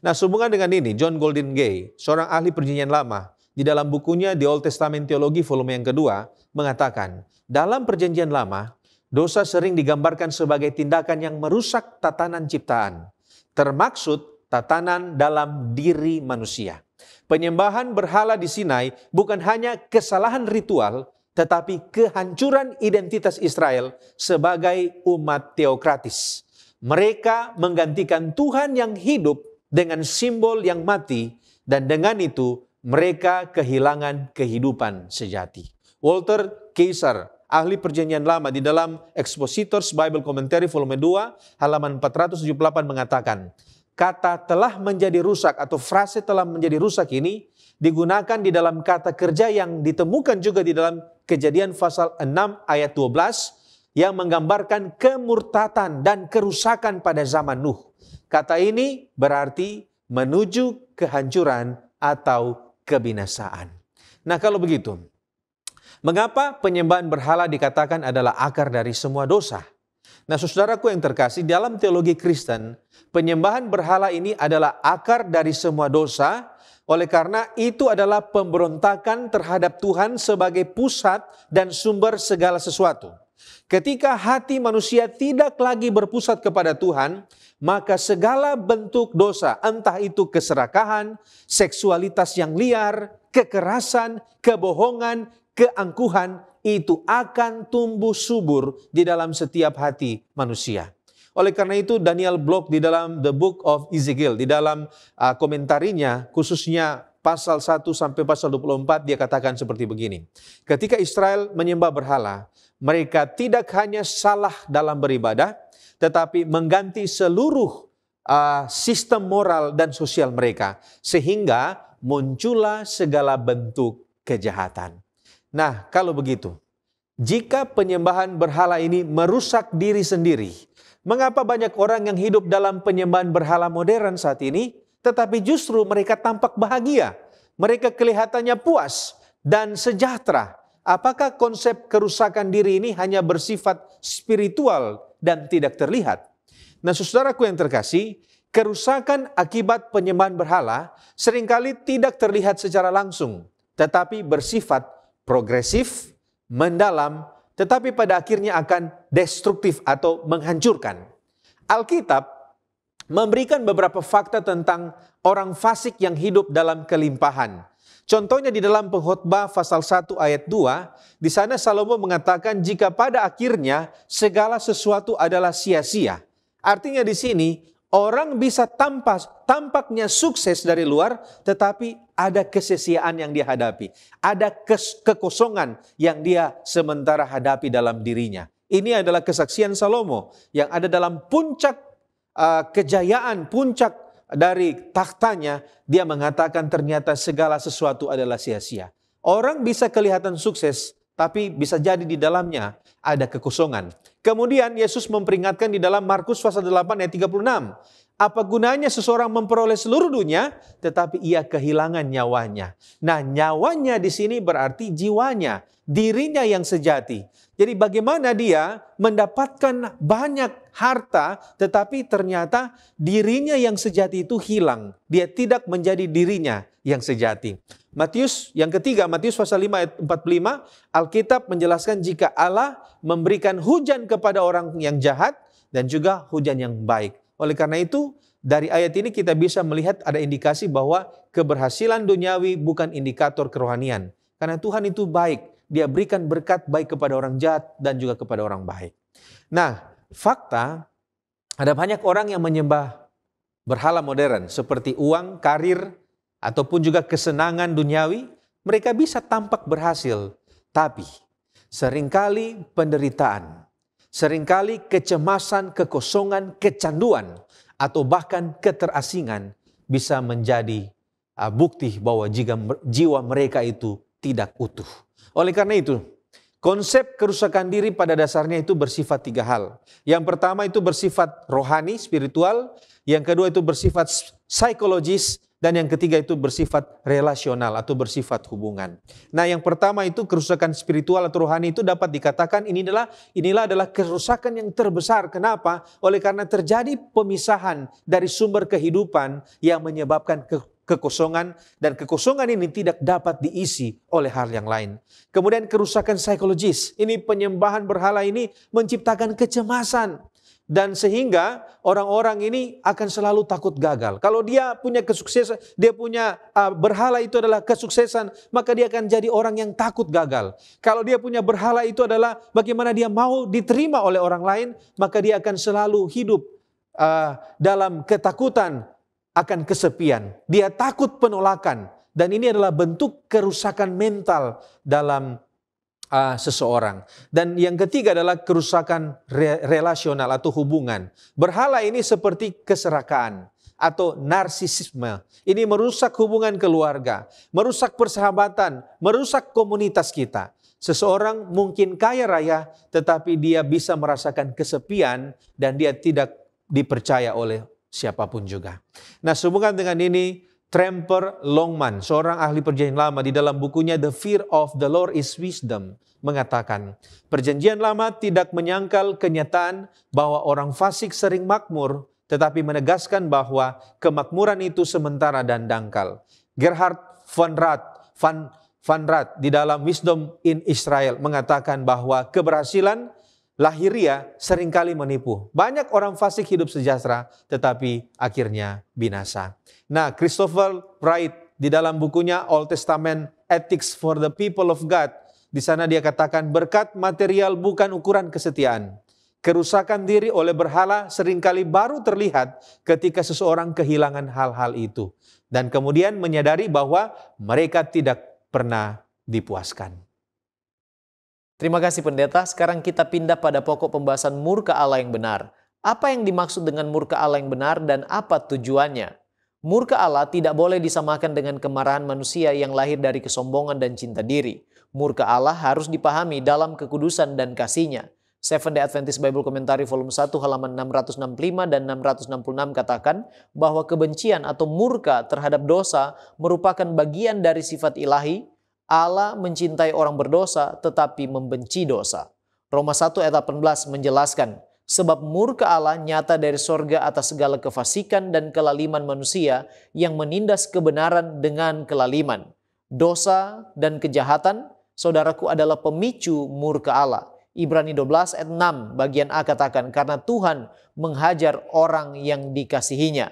Nah, sehubungan dengan ini, John Golden Gay, seorang ahli perjanjian lama, di dalam bukunya The Old Testament Theology volume yang kedua, mengatakan, dalam perjanjian lama, dosa sering digambarkan sebagai tindakan yang merusak tatanan ciptaan, termaksud tatanan dalam diri manusia. Penyembahan berhala di Sinai bukan hanya kesalahan ritual, tetapi kehancuran identitas Israel sebagai umat teokratis. Mereka menggantikan Tuhan yang hidup dengan simbol yang mati, dan dengan itu mereka kehilangan kehidupan sejati. Walter Kaiser, ahli perjanjian lama, di dalam Expositors Bible Commentary volume 2 halaman 478 mengatakan, kata telah menjadi rusak atau frase telah menjadi rusak ini digunakan di dalam kata kerja yang ditemukan juga di dalam Kejadian pasal 6 ayat 12 yang menggambarkan kemurtatan dan kerusakan pada zaman Nuh. Kata ini berarti menuju kehancuran atau kebinasaan. Nah, kalau begitu, mengapa penyembahan berhala dikatakan adalah akar dari semua dosa? Nah, saudaraku yang terkasih, dalam teologi Kristen, penyembahan berhala ini adalah akar dari semua dosa, oleh karena itu adalah pemberontakan terhadap Tuhan sebagai pusat dan sumber segala sesuatu. Ketika hati manusia tidak lagi berpusat kepada Tuhan, maka segala bentuk dosa, entah itu keserakahan, seksualitas yang liar, kekerasan, kebohongan, keangkuhan, itu akan tumbuh subur di dalam setiap hati manusia. Oleh karena itu Daniel Block di dalam The Book of Ezekiel, di dalam komentarinya khususnya pasal 1 sampai pasal 24 dia katakan seperti begini. Ketika Israel menyembah berhala, mereka tidak hanya salah dalam beribadah, tetapi mengganti seluruh sistem moral dan sosial mereka, sehingga muncullah segala bentuk kejahatan. Nah, kalau begitu, jika penyembahan berhala ini merusak diri sendiri, mengapa banyak orang yang hidup dalam penyembahan berhala modern saat ini, tetapi justru mereka tampak bahagia, mereka kelihatannya puas dan sejahtera? Apakah konsep kerusakan diri ini hanya bersifat spiritual dan tidak terlihat? Nah, saudaraku yang terkasih, kerusakan akibat penyembahan berhala seringkali tidak terlihat secara langsung. tetapi bersifat progresif, mendalam, tetapi pada akhirnya akan destruktif atau menghancurkan. Alkitab memberikan beberapa fakta tentang orang fasik yang hidup dalam kelimpahan. Contohnya di dalam Pengkhotbah pasal 1 ayat 2, di sana Salomo mengatakan jika pada akhirnya segala sesuatu adalah sia-sia. Artinya di sini orang bisa tampaknya sukses dari luar, tetapi ada kesia-siaan yang dia hadapi. Ada kekosongan yang dia sementara hadapi dalam dirinya. Ini adalah kesaksian Salomo yang ada dalam puncak kejayaan, puncak dari tahtanya. Dia mengatakan ternyata segala sesuatu adalah sia-sia. Orang bisa kelihatan sukses, tapi bisa jadi di dalamnya ada kekosongan. Kemudian Yesus memperingatkan di dalam Markus pasal 8 ayat 36. Apa gunanya seseorang memperoleh seluruh dunia, tetapi ia kehilangan nyawanya. Nah, nyawanya di sini berarti jiwanya, dirinya yang sejati. Jadi bagaimana dia mendapatkan banyak harta, tetapi ternyata dirinya yang sejati itu hilang. Dia tidak menjadi dirinya yang sejati. Matius yang ketiga, Matius pasal 5 ayat 45, Alkitab menjelaskan jika Allah memberikan hujan kepada orang yang jahat dan juga hujan yang baik. Oleh karena itu, dari ayat ini kita bisa melihat ada indikasi bahwa keberhasilan duniawi bukan indikator kerohanian. Karena Tuhan itu baik. Dia berikan berkat baik kepada orang jahat dan juga kepada orang baik. Nah, fakta, ada banyak orang yang menyembah berhala modern seperti uang, karir, ataupun juga kesenangan duniawi. Mereka bisa tampak berhasil, tapi seringkali penderitaan, seringkali kecemasan, kekosongan, kecanduan, atau bahkan keterasingan bisa menjadi bukti bahwa jiwa mereka itu tidak utuh. Oleh karena itu, konsep kerusakan diri pada dasarnya itu bersifat tiga hal. Yang pertama itu bersifat rohani, spiritual. Yang kedua itu bersifat psikologis. Dan yang ketiga itu bersifat relasional atau bersifat hubungan. Nah, yang pertama itu kerusakan spiritual atau rohani itu dapat dikatakan inilah adalah kerusakan yang terbesar. Kenapa? Oleh karena terjadi pemisahan dari sumber kehidupan yang menyebabkan kekosongan, dan kekosongan ini tidak dapat diisi oleh hal yang lain. Kemudian kerusakan psikologis, ini penyembahan berhala ini menciptakan kecemasan, dan sehingga orang-orang ini akan selalu takut gagal. Kalau dia punya kesuksesan, dia punya berhala itu adalah kesuksesan, maka dia akan jadi orang yang takut gagal. Kalau dia punya berhala itu adalah bagaimana dia mau diterima oleh orang lain, maka dia akan selalu hidup dalam ketakutan akan kesepian. Dia takut penolakan. Dan ini adalah bentuk kerusakan mental dalam seseorang. Dan yang ketiga adalah kerusakan relasional atau hubungan. Berhala ini seperti keserakaan atau narsisisme. Ini merusak hubungan keluarga, merusak persahabatan, merusak komunitas kita. Seseorang mungkin kaya raya, tetapi dia bisa merasakan kesepian dan dia tidak dipercaya oleh siapapun juga. Nah, sehubungan dengan ini, Tremper Longman, seorang ahli perjanjian lama, di dalam bukunya The Fear of the Lord is Wisdom, mengatakan, perjanjian lama tidak menyangkal kenyataan bahwa orang fasik sering makmur, tetapi menegaskan bahwa kemakmuran itu sementara dan dangkal. Gerhard van Rad di dalam Wisdom in Israel mengatakan bahwa keberhasilan lahiriah seringkali menipu. Banyak orang fasik hidup sejahtera, tetapi akhirnya binasa. Nah, Christopher Wright di dalam bukunya Old Testament Ethics for the People of God, di sana dia katakan berkat material bukan ukuran kesetiaan. Kerusakan diri oleh berhala seringkali baru terlihat ketika seseorang kehilangan hal-hal itu. Dan kemudian menyadari bahwa mereka tidak pernah dipuaskan. Terima kasih pendeta. Sekarang kita pindah pada pokok pembahasan murka Allah yang benar. Apa yang dimaksud dengan murka Allah yang benar dan apa tujuannya? Murka Allah tidak boleh disamakan dengan kemarahan manusia yang lahir dari kesombongan dan cinta diri. Murka Allah harus dipahami dalam kekudusan dan kasih-Nya. Seventh-day Adventist Bible Commentary volume 1 halaman 665 dan 666 katakan bahwa kebencian atau murka terhadap dosa merupakan bagian dari sifat ilahi. Allah mencintai orang berdosa tetapi membenci dosa. Roma 1 ayat 18 menjelaskan, sebab murka Allah nyata dari sorga atas segala kefasikan dan kelaliman manusia yang menindas kebenaran dengan kelaliman. Dosa dan kejahatan, saudaraku, adalah pemicu murka Allah. Ibrani 12 ayat 6 bagian A katakan, karena Tuhan menghajar orang yang dikasihinya.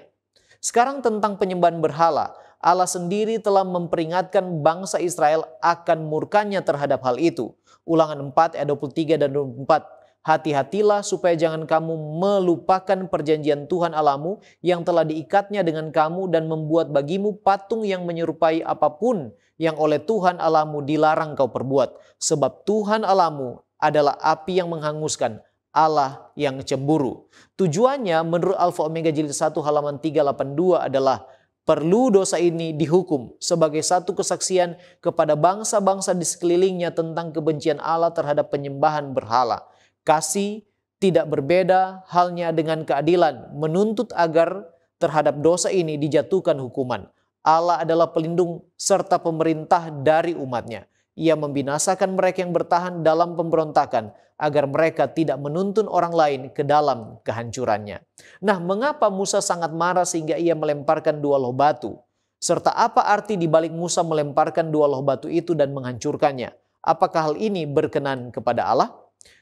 Sekarang tentang penyembahan berhala, Allah sendiri telah memperingatkan bangsa Israel akan murkanya terhadap hal itu. Ulangan 4 ayat 23 dan 24. Hati-hatilah supaya jangan kamu melupakan perjanjian Tuhan Allahmu yang telah diikatnya dengan kamu dan membuat bagimu patung yang menyerupai apapun yang oleh Tuhan Allahmu dilarang kau perbuat. Sebab Tuhan Allahmu adalah api yang menghanguskan, Allah yang cemburu. Tujuannya menurut Alfa Omega Jilid 1 halaman 382 adalah perlu dosa ini dihukum sebagai satu kesaksian kepada bangsa-bangsa di sekelilingnya tentang kebencian Allah terhadap penyembahan berhala. Kasih tidak berbeda halnya dengan keadilan, menuntut agar terhadap dosa ini dijatuhkan hukuman. Allah adalah pelindung serta pemerintah dari umatnya. Ia membinasakan mereka yang bertahan dalam pemberontakan agar mereka tidak menuntun orang lain ke dalam kehancurannya. Nah, mengapa Musa sangat marah sehingga ia melemparkan 2 loh batu? Serta apa arti dibalik Musa melemparkan 2 loh batu itu dan menghancurkannya? Apakah hal ini berkenan kepada Allah?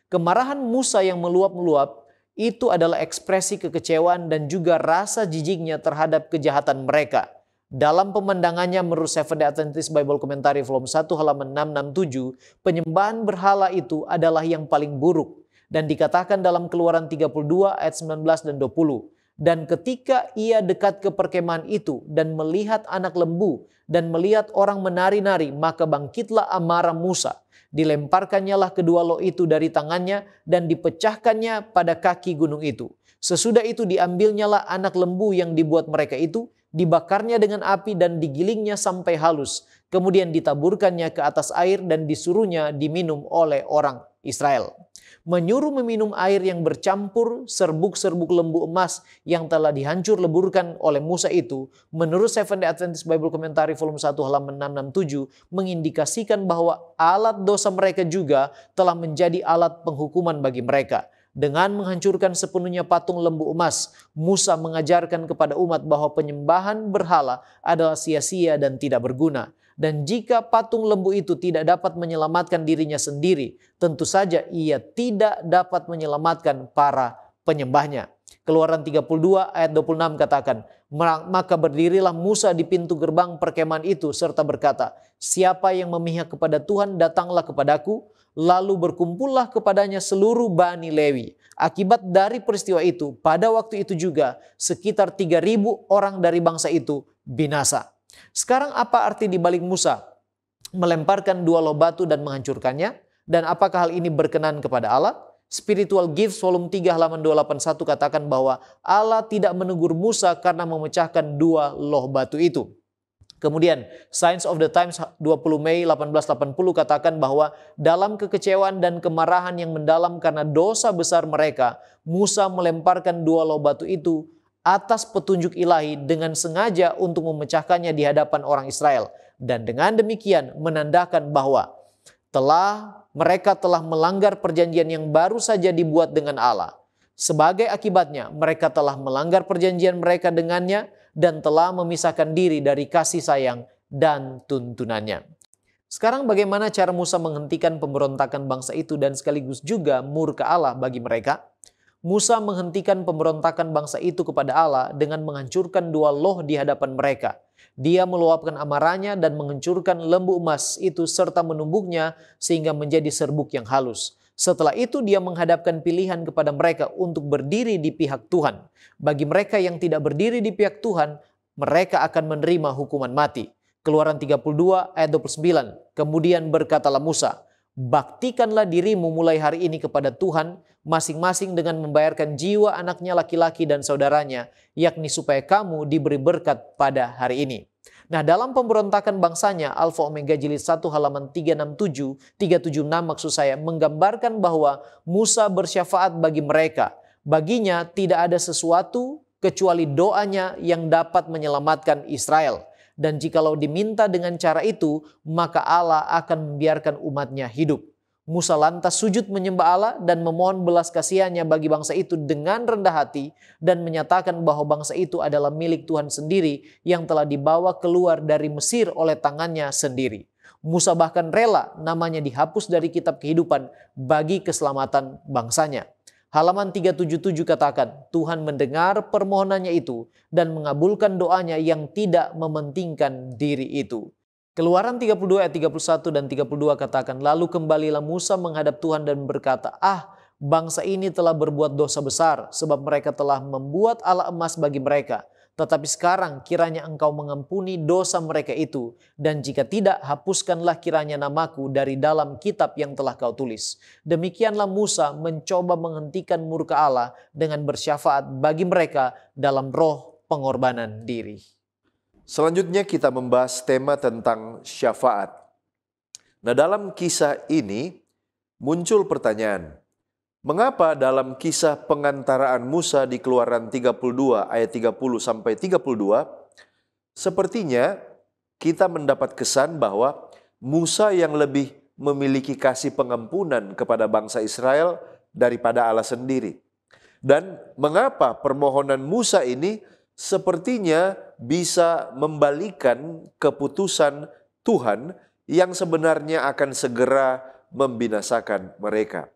Kemarahan Musa yang meluap-meluap itu adalah ekspresi kekecewaan dan juga rasa jijiknya terhadap kejahatan mereka. Dalam pemandangannya menurut Seventh-day Adventist Bible Commentary volume 1 halaman 667, penyembahan berhala itu adalah yang paling buruk. Dan dikatakan dalam Keluaran 32 ayat 19 dan 20. Dan ketika ia dekat ke perkemahan itu dan melihat anak lembu dan melihat orang menari-nari, maka bangkitlah amarah Musa. Dilemparkannya lah kedua loh itu dari tangannya dan dipecahkannya pada kaki gunung itu. Sesudah itu diambilnya lah anak lembu yang dibuat mereka itu, dibakarnya dengan api dan digilingnya sampai halus. Kemudian ditaburkannya ke atas air dan disuruhnya diminum oleh orang Israel. Menyuruh meminum air yang bercampur serbuk-serbuk lembu emas yang telah dihancur leburkan oleh Musa itu, menurut Seventh-day Adventist Bible Commentary volume 1 halaman 667, mengindikasikan bahwa alat dosa mereka juga telah menjadi alat penghukuman bagi mereka. Dengan menghancurkan sepenuhnya patung lembu emas, Musa mengajarkan kepada umat bahwa penyembahan berhala adalah sia-sia dan tidak berguna. Dan jika patung lembu itu tidak dapat menyelamatkan dirinya sendiri, tentu saja ia tidak dapat menyelamatkan para penyembahnya. Keluaran 32 ayat 26 katakan, maka berdirilah Musa di pintu gerbang perkemahan itu serta berkata, siapa yang memihak kepada Tuhan datanglah kepadaku, lalu berkumpullah kepadanya seluruh Bani Lewi. Akibat dari peristiwa itu, pada waktu itu juga sekitar 3.000 orang dari bangsa itu binasa. Sekarang apa arti dibalik Musa melemparkan 2 loh batu dan menghancurkannya? Dan apakah hal ini berkenan kepada Allah? Spiritual Gifts volume 3 halaman 281 katakan bahwa Allah tidak menegur Musa karena memecahkan 2 loh batu itu. Kemudian Signs of the Times 20 Mei 1880 katakan bahwa dalam kekecewaan dan kemarahan yang mendalam karena dosa besar mereka, Musa melemparkan 2 loh batu itu atas petunjuk ilahi dengan sengaja untuk memecahkannya di hadapan orang Israel. Dan dengan demikian menandakan bahwa mereka telah melanggar perjanjian yang baru saja dibuat dengan Allah. Sebagai akibatnya mereka telah melanggar perjanjian mereka dengannya dan telah memisahkan diri dari kasih sayang dan tuntunannya. Sekarang bagaimana cara Musa menghentikan pemberontakan bangsa itu dan sekaligus juga murka Allah bagi mereka? Musa menghentikan pemberontakan bangsa itu kepada Allah dengan menghancurkan 2 loh di hadapan mereka. Dia meluapkan amarahnya dan menghancurkan lembu emas itu serta menumbuknya sehingga menjadi serbuk yang halus. Setelah itu dia menghadapkan pilihan kepada mereka untuk berdiri di pihak Tuhan. Bagi mereka yang tidak berdiri di pihak Tuhan, mereka akan menerima hukuman mati. Keluaran 32 ayat 29. Kemudian berkatalah Musa, baktikanlah dirimu mulai hari ini kepada Tuhan, masing-masing dengan membayarkan jiwa anaknya laki-laki dan saudaranya, yakni supaya kamu diberi berkat pada hari ini. Nah, dalam pemberontakan bangsanya, Alfa Omega Jilid 1 halaman 376 maksud saya, menggambarkan bahwa Musa bersyafaat bagi mereka. Baginya tidak ada sesuatu kecuali doanya yang dapat menyelamatkan Israel. Dan jikalau diminta dengan cara itu, maka Allah akan membiarkan umatnya hidup. Musa lantas sujud menyembah Allah dan memohon belas kasihannya bagi bangsa itu dengan rendah hati dan menyatakan bahwa bangsa itu adalah milik Tuhan sendiri yang telah dibawa keluar dari Mesir oleh tangannya sendiri. Musa bahkan rela namanya dihapus dari kitab kehidupan bagi keselamatan bangsanya. Halaman 377 katakan, Tuhan mendengar permohonannya itu dan mengabulkan doanya yang tidak mementingkan diri itu. Keluaran 32 ayat 31 dan 32 katakan, lalu kembalilah Musa menghadap Tuhan dan berkata, bangsa ini telah berbuat dosa besar sebab mereka telah membuat ala emas bagi mereka. Tetapi sekarang kiranya engkau mengampuni dosa mereka itu, dan jika tidak, hapuskanlah kiranya namaku dari dalam kitab yang telah kau tulis. Demikianlah Musa mencoba menghentikan murka Allah dengan bersyafaat bagi mereka dalam roh pengorbanan diri. Selanjutnya kita membahas tema tentang syafaat. Nah, dalam kisah ini muncul pertanyaan, mengapa dalam kisah pengantaraan Musa di Keluaran 32 ayat 30 sampai 32, sepertinya kita mendapat kesan bahwa Musa yang lebih memiliki kasih pengampunan kepada bangsa Israel daripada Allah sendiri. Dan mengapa permohonan Musa ini sepertinya bisa membalikan keputusan Tuhan yang sebenarnya akan segera membinasakan mereka.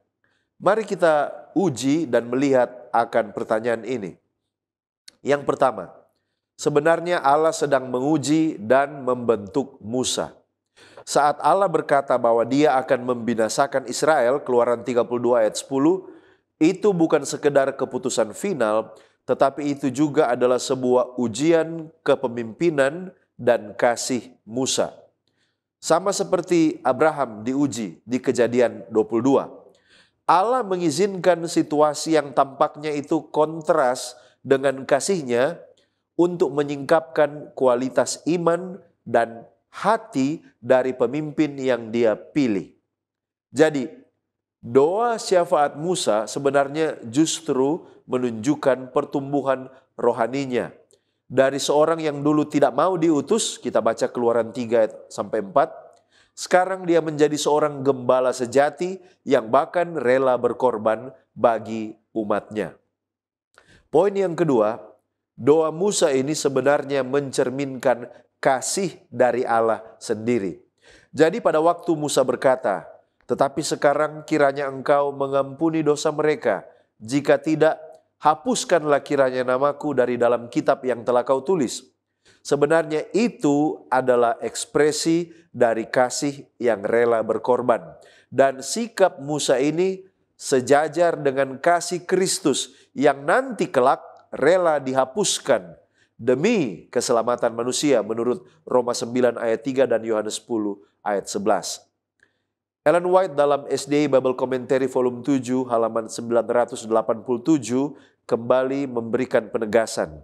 Mari kita uji dan melihat akan pertanyaan ini. Yang pertama, sebenarnya Allah sedang menguji dan membentuk Musa. Saat Allah berkata bahwa Dia akan membinasakan Israel, Keluaran 32 ayat 10, itu bukan sekedar keputusan final, tetapi itu juga adalah sebuah ujian kepemimpinan dan kasih Musa. Sama seperti Abraham diuji di Kejadian 22. Allah mengizinkan situasi yang tampaknya itu kontras dengan kasih-Nya untuk menyingkapkan kualitas iman dan hati dari pemimpin yang Dia pilih. Jadi, doa syafaat Musa sebenarnya justru menunjukkan pertumbuhan rohaninya. Dari seorang yang dulu tidak mau diutus, kita baca Keluaran 3 sampai 4, sekarang dia menjadi seorang gembala sejati yang bahkan rela berkorban bagi umatnya. Poin yang kedua, doa Musa ini sebenarnya mencerminkan kasih dari Allah sendiri. Jadi pada waktu Musa berkata, tetapi sekarang kiranya engkau mengampuni dosa mereka, jika tidak, hapuskanlah kiranya namaku dari dalam kitab yang telah kau tulis. Sebenarnya itu adalah ekspresi dari kasih yang rela berkorban. Dan sikap Musa ini sejajar dengan kasih Kristus yang nanti kelak rela dihapuskan demi keselamatan manusia menurut Roma 9 ayat 3 dan Yohanes 10 ayat 11. Ellen White dalam SDA Bible Commentary volume 7 halaman 987 kembali memberikan penegasan.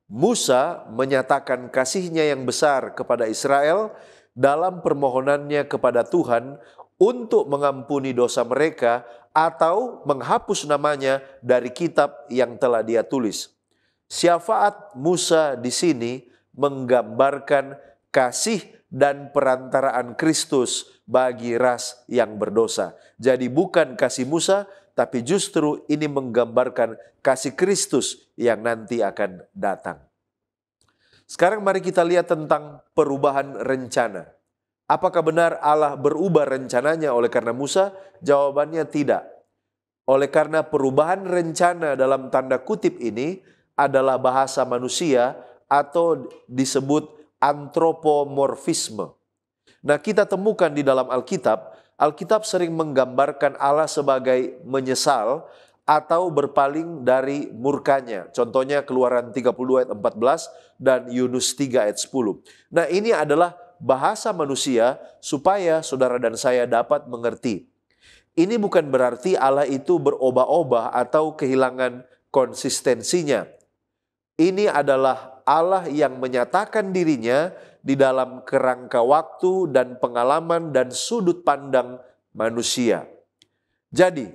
Musa menyatakan kasih-Nya yang besar kepada Israel dalam permohonannya kepada Tuhan untuk mengampuni dosa mereka atau menghapus namanya dari kitab yang telah Dia tulis. Syafaat Musa di sini menggambarkan kasih dan perantaraan Kristus bagi ras yang berdosa. Jadi bukan kasih Musa, tapi justru ini menggambarkan kasih Kristus yang nanti akan datang. Sekarang mari kita lihat tentang perubahan rencana. Apakah benar Allah berubah rencananya oleh karena Musa? Jawabannya tidak. Oleh karena perubahan rencana dalam tanda kutip ini adalah bahasa manusia atau disebut antropomorfisme. Nah, kita temukan di dalam Alkitab sering menggambarkan Allah sebagai menyesal atau berpaling dari murkanya. Contohnya Keluaran 32 ayat 14 dan Yunus 3 ayat 10. Nah, ini adalah bahasa manusia supaya saudara dan saya dapat mengerti. Ini bukan berarti Allah itu berubah-ubah atau kehilangan konsistensinya. Ini adalah Allah yang menyatakan dirinya di dalam kerangka waktu dan pengalaman dan sudut pandang manusia. Jadi,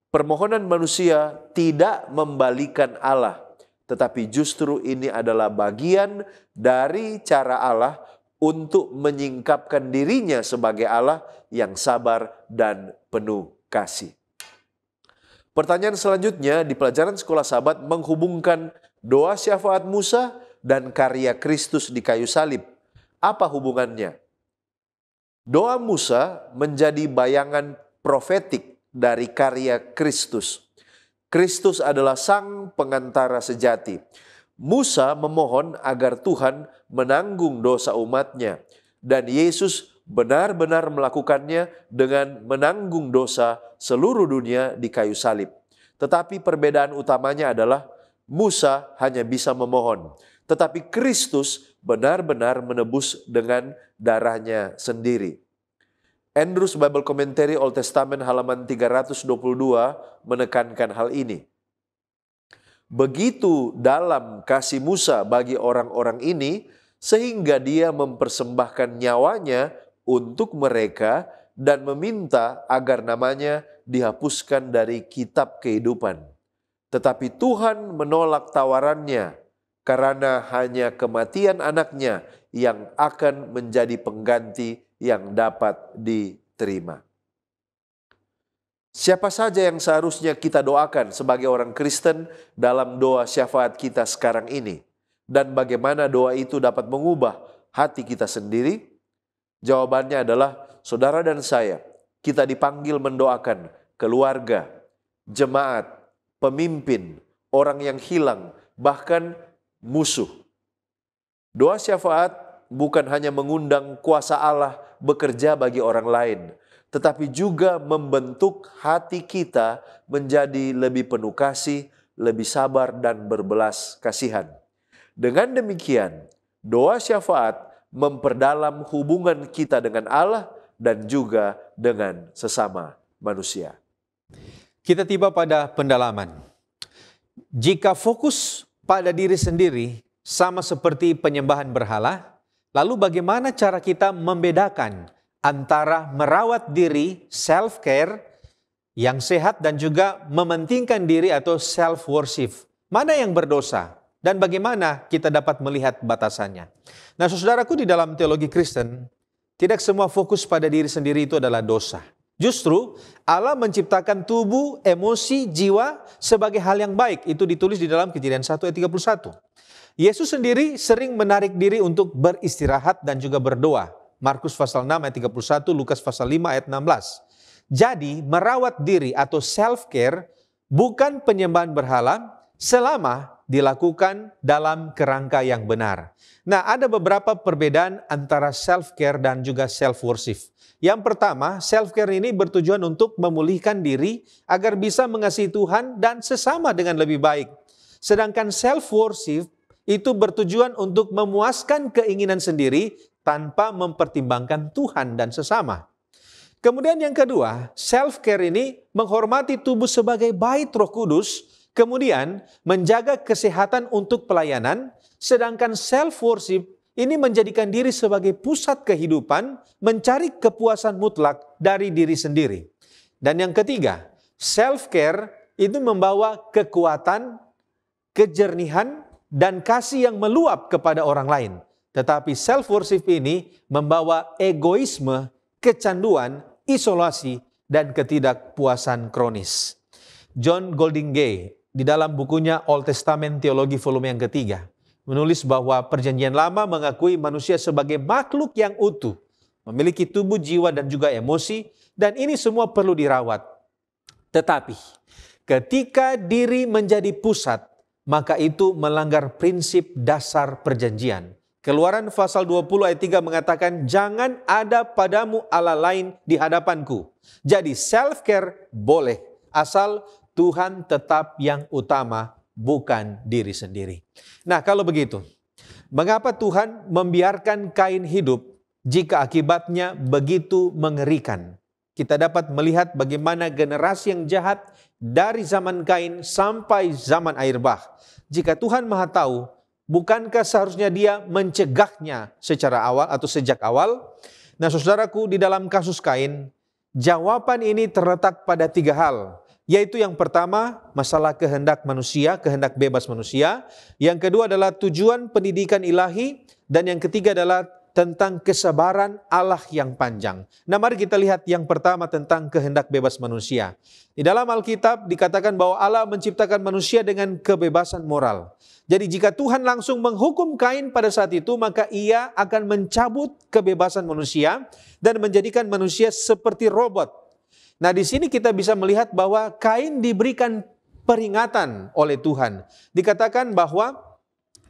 permohonan manusia tidak membalikan Allah, tetapi justru ini adalah bagian dari cara Allah untuk menyingkapkan dirinya sebagai Allah yang sabar dan penuh kasih. Pertanyaan selanjutnya di pelajaran Sekolah Sabat menghubungkan doa syafaat Musa dan karya Kristus di kayu salib. Apa hubungannya? Doa Musa menjadi bayangan profetik dari karya Kristus. Kristus adalah sang pengantara sejati. Musa memohon agar Tuhan menanggung dosa umatnya, dan Yesus benar-benar melakukannya dengan menanggung dosa seluruh dunia di kayu salib. Tetapi perbedaan utamanya adalah Musa hanya bisa memohon, tetapi Kristus benar-benar menebus dengan darahnya sendiri. Andrews Bible Commentary Old Testament halaman 322 menekankan hal ini. Begitu dalam kasih Musa bagi orang-orang ini, sehingga dia mempersembahkan nyawanya untuk mereka dan meminta agar namanya dihapuskan dari kitab kehidupan. Tetapi Tuhan menolak tawarannya, karena hanya kematian anaknya yang akan menjadi pengganti yang dapat diterima. Siapa saja yang seharusnya kita doakan sebagai orang Kristen dalam doa syafaat kita sekarang ini? Dan bagaimana doa itu dapat mengubah hati kita sendiri? Jawabannya adalah saudara dan saya. Kita dipanggil mendoakan keluarga, jemaat, pemimpin, orang yang hilang, bahkan musuh. Doa syafaat bukan hanya mengundang kuasa Allah bekerja bagi orang lain, tetapi juga membentuk hati kita menjadi lebih penuh kasih, lebih sabar dan berbelas kasihan. Dengan demikian, doa syafaat memperdalam hubungan kita dengan Allah dan juga dengan sesama manusia. Kita tiba pada pendalaman. Jika fokus pada diri sendiri sama seperti penyembahan berhala, lalu bagaimana cara kita membedakan antara merawat diri, self-care, yang sehat dan juga mementingkan diri atau self-worship? Mana yang berdosa? Dan bagaimana kita dapat melihat batasannya? Nah, saudaraku, di dalam teologi Kristen, tidak semua fokus pada diri sendiri itu adalah dosa. Justru Allah menciptakan tubuh, emosi, jiwa sebagai hal yang baik. Itu ditulis di dalam Kejadian 1 ayat 31. Yesus sendiri sering menarik diri untuk beristirahat dan juga berdoa. Markus pasal 6 ayat 31, Lukas pasal 5 ayat 16. Jadi merawat diri atau self-care bukan penyembahan berhala selama dilakukan dalam kerangka yang benar. Nah, ada beberapa perbedaan antara self-care dan juga self-worship. Yang pertama, self-care ini bertujuan untuk memulihkan diri agar bisa mengasihi Tuhan dan sesama dengan lebih baik. Sedangkan self-worship itu bertujuan untuk memuaskan keinginan sendiri tanpa mempertimbangkan Tuhan dan sesama. Kemudian yang kedua, self-care ini menghormati tubuh sebagai bait Roh Kudus, kemudian menjaga kesehatan untuk pelayanan, sedangkan self-worship ini menjadikan diri sebagai pusat kehidupan, mencari kepuasan mutlak dari diri sendiri. Dan yang ketiga, self-care itu membawa kekuatan, kejernihan, dan kasih yang meluap kepada orang lain. Tetapi self-worship ini membawa egoisme, kecanduan, isolasi, dan ketidakpuasan kronis. John Goldingay di dalam bukunya Old Testament Teologi volume yang ketiga menulis bahwa Perjanjian Lama mengakui manusia sebagai makhluk yang utuh, memiliki tubuh, jiwa, dan juga emosi, dan ini semua perlu dirawat. Tetapi ketika diri menjadi pusat, maka itu melanggar prinsip dasar perjanjian. Keluaran pasal 20 ayat 3 mengatakan, jangan ada padamu Allah lain di hadapanku. Jadi self-care boleh, asal Tuhan tetap yang utama, bukan diri sendiri. Nah, kalau begitu, mengapa Tuhan membiarkan Kain hidup jika akibatnya begitu mengerikan? Kita dapat melihat bagaimana generasi yang jahat dari zaman Kain sampai zaman air bah. Jika Tuhan Maha Tahu, bukankah seharusnya Dia mencegahnya secara awal atau sejak awal? Nah, saudaraku, di dalam kasus Kain, jawaban ini terletak pada 3 hal. Yaitu yang pertama, masalah kehendak manusia, kehendak bebas manusia. Yang kedua adalah tujuan pendidikan ilahi. Dan yang ketiga adalah tentang kesabaran Allah yang panjang. Nah, mari kita lihat yang pertama tentang kehendak bebas manusia. Di dalam Alkitab dikatakan bahwa Allah menciptakan manusia dengan kebebasan moral. Jadi jika Tuhan langsung menghukum Kain pada saat itu, maka ia akan mencabut kebebasan manusia dan menjadikan manusia seperti robot. Nah, di sini kita bisa melihat bahwa Kain diberikan peringatan oleh Tuhan. Dikatakan bahwa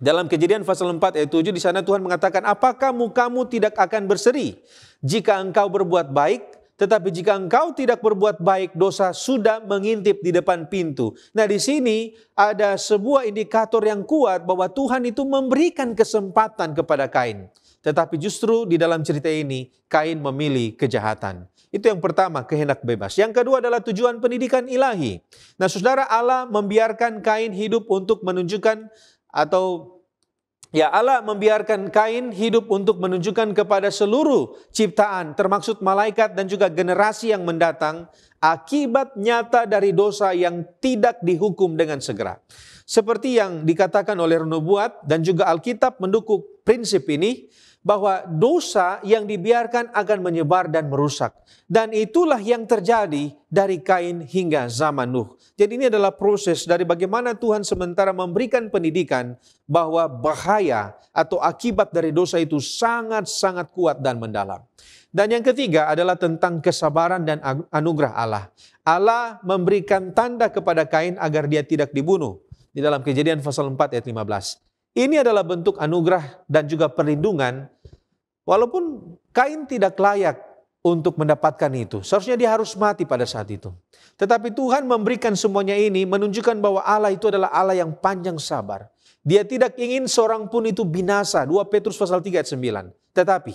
dalam Kejadian pasal 4 ayat 7 di sana Tuhan mengatakan, apakah mukamu tidak akan berseri jika engkau berbuat baik, tetapi jika engkau tidak berbuat baik, dosa sudah mengintip di depan pintu. Nah, di sini ada sebuah indikator yang kuat bahwa Tuhan itu memberikan kesempatan kepada Kain. Tetapi justru di dalam cerita ini Kain memilih kejahatan. Itu yang pertama, kehendak bebas. Yang kedua adalah tujuan pendidikan ilahi. Nah, saudara, Allah membiarkan Kain hidup untuk menunjukkan Allah membiarkan Kain hidup untuk menunjukkan kepada seluruh ciptaan, termasuk malaikat dan juga generasi yang mendatang, akibat nyata dari dosa yang tidak dihukum dengan segera. Seperti yang dikatakan oleh nubuat dan juga Alkitab mendukung prinsip ini, bahwa dosa yang dibiarkan akan menyebar dan merusak. Dan itulah yang terjadi dari Kain hingga zaman Nuh. Jadi ini adalah proses dari bagaimana Tuhan sementara memberikan pendidikan bahwa bahaya atau akibat dari dosa itu sangat-sangat kuat dan mendalam. Dan yang ketiga adalah tentang kesabaran dan anugerah Allah. Allah memberikan tanda kepada Kain agar dia tidak dibunuh. Di dalam Kejadian pasal 4 ayat 15. Ini adalah bentuk anugerah dan juga perlindungan. Walaupun Kain tidak layak untuk mendapatkan itu. Seharusnya dia harus mati pada saat itu. Tetapi Tuhan memberikan semuanya ini menunjukkan bahwa Allah itu adalah Allah yang panjang sabar. Dia tidak ingin seorang pun itu binasa. 2 Petrus pasal 3 ayat 9. Tetapi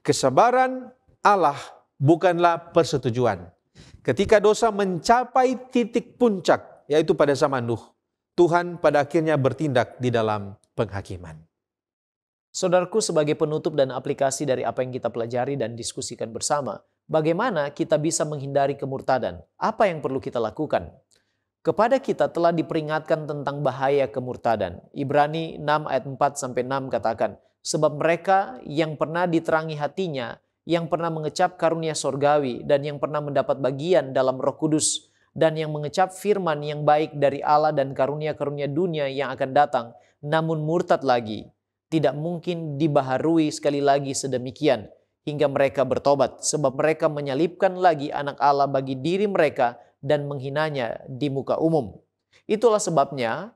kesabaran Allah bukanlah persetujuan. Ketika dosa mencapai titik puncak, yaitu pada zaman Nuh, Tuhan pada akhirnya bertindak di dalam penghakiman. Saudaraku, sebagai penutup dan aplikasi dari apa yang kita pelajari dan diskusikan bersama, bagaimana kita bisa menghindari kemurtadan? Apa yang perlu kita lakukan? Kepada kita telah diperingatkan tentang bahaya kemurtadan. Ibrani 6 ayat 4-6 katakan, sebab mereka yang pernah diterangi hatinya, yang pernah mengecap karunia sorgawi, dan yang pernah mendapat bagian dalam Roh Kudus, dan yang mengecap firman yang baik dari Allah dan karunia-karunia dunia yang akan datang, namun murtad lagi, tidak mungkin dibaharui sekali lagi sedemikian, hingga mereka bertobat, sebab mereka menyalibkan lagi anak Allah bagi diri mereka dan menghinanya di muka umum. Itulah sebabnya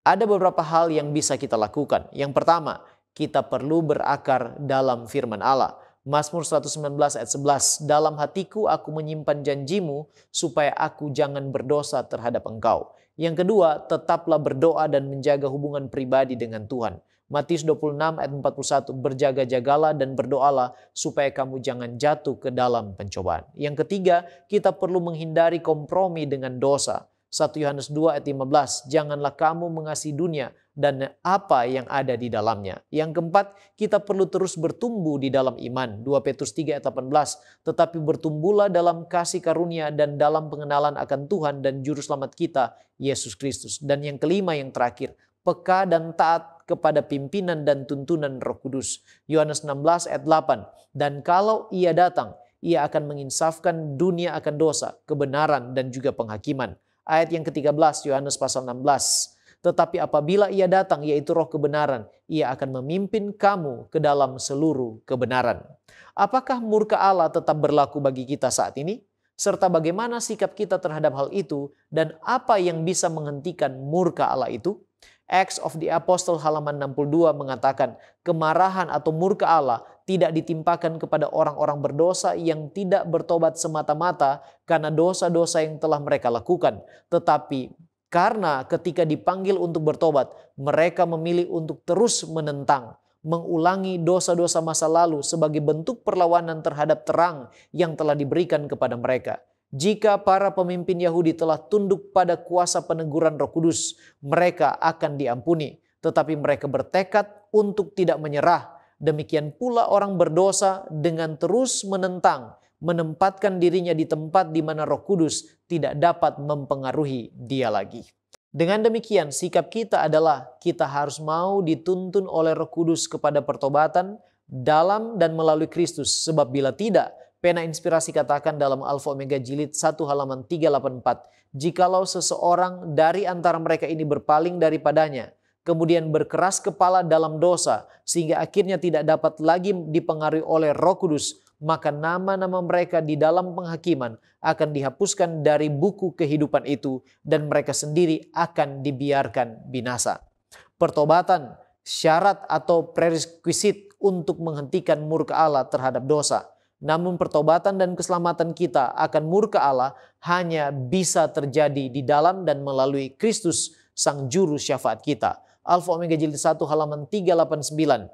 ada beberapa hal yang bisa kita lakukan. Yang pertama, kita perlu berakar dalam firman Allah. Mazmur 119 ayat 11, dalam hatiku aku menyimpan janjimu supaya aku jangan berdosa terhadap engkau. Yang kedua, tetaplah berdoa dan menjaga hubungan pribadi dengan Tuhan. Matius 26 ayat 41, berjaga-jagalah dan berdoalah supaya kamu jangan jatuh ke dalam pencobaan. Yang ketiga, kita perlu menghindari kompromi dengan dosa. 1 Yohanes 2 ayat 15, janganlah kamu mengasihi dunia dan apa yang ada di dalamnya. Yang keempat, kita perlu terus bertumbuh di dalam iman. 2 Petrus 3 ayat 18, tetapi bertumbuhlah dalam kasih karunia dan dalam pengenalan akan Tuhan dan Juru Selamat kita, Yesus Kristus. Dan yang kelima, yang terakhir, peka dan taat kepada pimpinan dan tuntunan Roh Kudus. Yohanes 16 ayat 8, dan kalau ia datang, ia akan menginsafkan dunia akan dosa, kebenaran dan juga penghakiman. Ayat yang ke-13, Yohanes pasal 16. Tetapi apabila ia datang, yaitu Roh kebenaran, ia akan memimpin kamu ke dalam seluruh kebenaran. Apakah murka Allah tetap berlaku bagi kita saat ini? Serta bagaimana sikap kita terhadap hal itu dan apa yang bisa menghentikan murka Allah itu? Acts of the Apostle halaman 62 mengatakan, kemarahan atau murka Allah tidak ditimpakan kepada orang-orang berdosa yang tidak bertobat semata-mata karena dosa-dosa yang telah mereka lakukan. Tetapi karena ketika dipanggil untuk bertobat, mereka memilih untuk terus menentang, mengulangi dosa-dosa masa lalu sebagai bentuk perlawanan terhadap terang yang telah diberikan kepada mereka. Jika para pemimpin Yahudi telah tunduk pada kuasa peneguran Roh Kudus, mereka akan diampuni. Tetapi mereka bertekad untuk tidak menyerah. Demikian pula orang berdosa dengan terus menentang, menempatkan dirinya di tempat di mana Roh Kudus tidak dapat mempengaruhi dia lagi. Dengan demikian, sikap kita adalah kita harus mau dituntun oleh Roh Kudus kepada pertobatan, dalam dan melalui Kristus. Sebab bila tidak, pena inspirasi katakan dalam Alfa Omega jilid 1 halaman 384, jikalau seseorang dari antara mereka ini berpaling daripadanya, kemudian berkeras kepala dalam dosa, sehingga akhirnya tidak dapat lagi dipengaruhi oleh Roh Kudus, maka nama-nama mereka di dalam penghakiman akan dihapuskan dari buku kehidupan itu, dan mereka sendiri akan dibiarkan binasa. Pertobatan, syarat atau prerequisit untuk menghentikan murka Allah terhadap dosa. Namun pertobatan dan keselamatan kita akan murka Allah hanya bisa terjadi di dalam dan melalui Kristus, Sang Juru Syafaat kita. Alfa Omega jilid 1 halaman 389.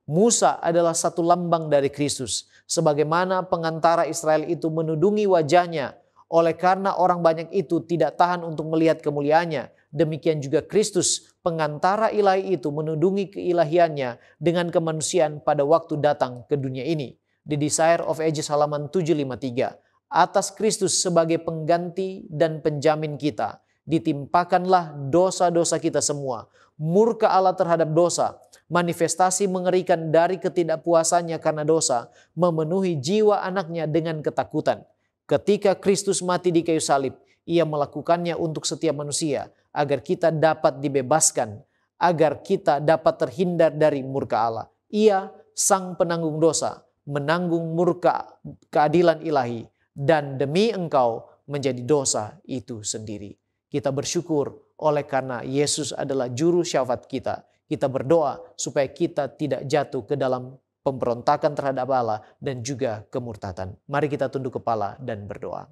Musa adalah satu lambang dari Kristus. Sebagaimana pengantara Israel itu menudungi wajahnya, oleh karena orang banyak itu tidak tahan untuk melihat kemuliaannya, demikian juga Kristus, pengantara ilahi itu menudungi keilahiannya dengan kemanusiaan pada waktu datang ke dunia ini. The Desire of Ages halaman 753. Atas Kristus sebagai pengganti dan penjamin kita, ditimpakanlah dosa-dosa kita semua. Murka Allah terhadap dosa, manifestasi mengerikan dari ketidakpuasannya karena dosa, memenuhi jiwa anaknya dengan ketakutan. Ketika Kristus mati di kayu salib, ia melakukannya untuk setiap manusia, agar kita dapat dibebaskan, agar kita dapat terhindar dari murka Allah. Ia sang penanggung dosa, menanggung murka keadilan ilahi, dan demi engkau menjadi dosa itu sendiri. Kita bersyukur oleh karena Yesus adalah juru syafaat kita. Kita berdoa supaya kita tidak jatuh ke dalam pemberontakan terhadap Allah dan juga kemurtatan. Mari kita tunduk kepala dan berdoa.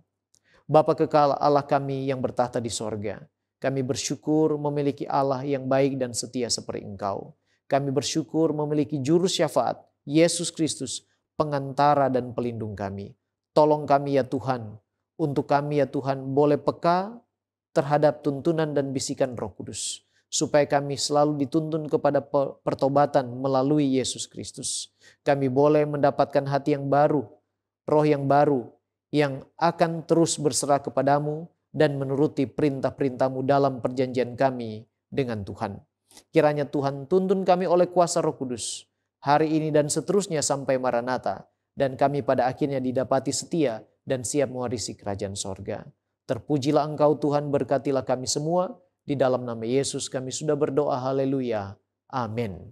Bapa kekal Allah kami yang bertahta di sorga, kami bersyukur memiliki Allah yang baik dan setia seperti Engkau. Kami bersyukur memiliki juru syafaat, Yesus Kristus, pengantara dan pelindung kami. Tolong kami ya Tuhan, untuk kami ya Tuhan boleh peka terhadap tuntunan dan bisikan Roh Kudus, supaya kami selalu dituntun kepada pertobatan melalui Yesus Kristus. Kami boleh mendapatkan hati yang baru, roh yang baru, yang akan terus berserah kepadamu dan menuruti perintah-perintahmu dalam perjanjian kami dengan Tuhan. Kiranya Tuhan tuntun kami oleh kuasa Roh Kudus, hari ini dan seterusnya sampai Maranatha, dan kami pada akhirnya didapati setia dan siap mewarisi kerajaan sorga. Terpujilah Engkau Tuhan, berkatilah kami semua. Di dalam nama Yesus kami sudah berdoa, haleluya, amin.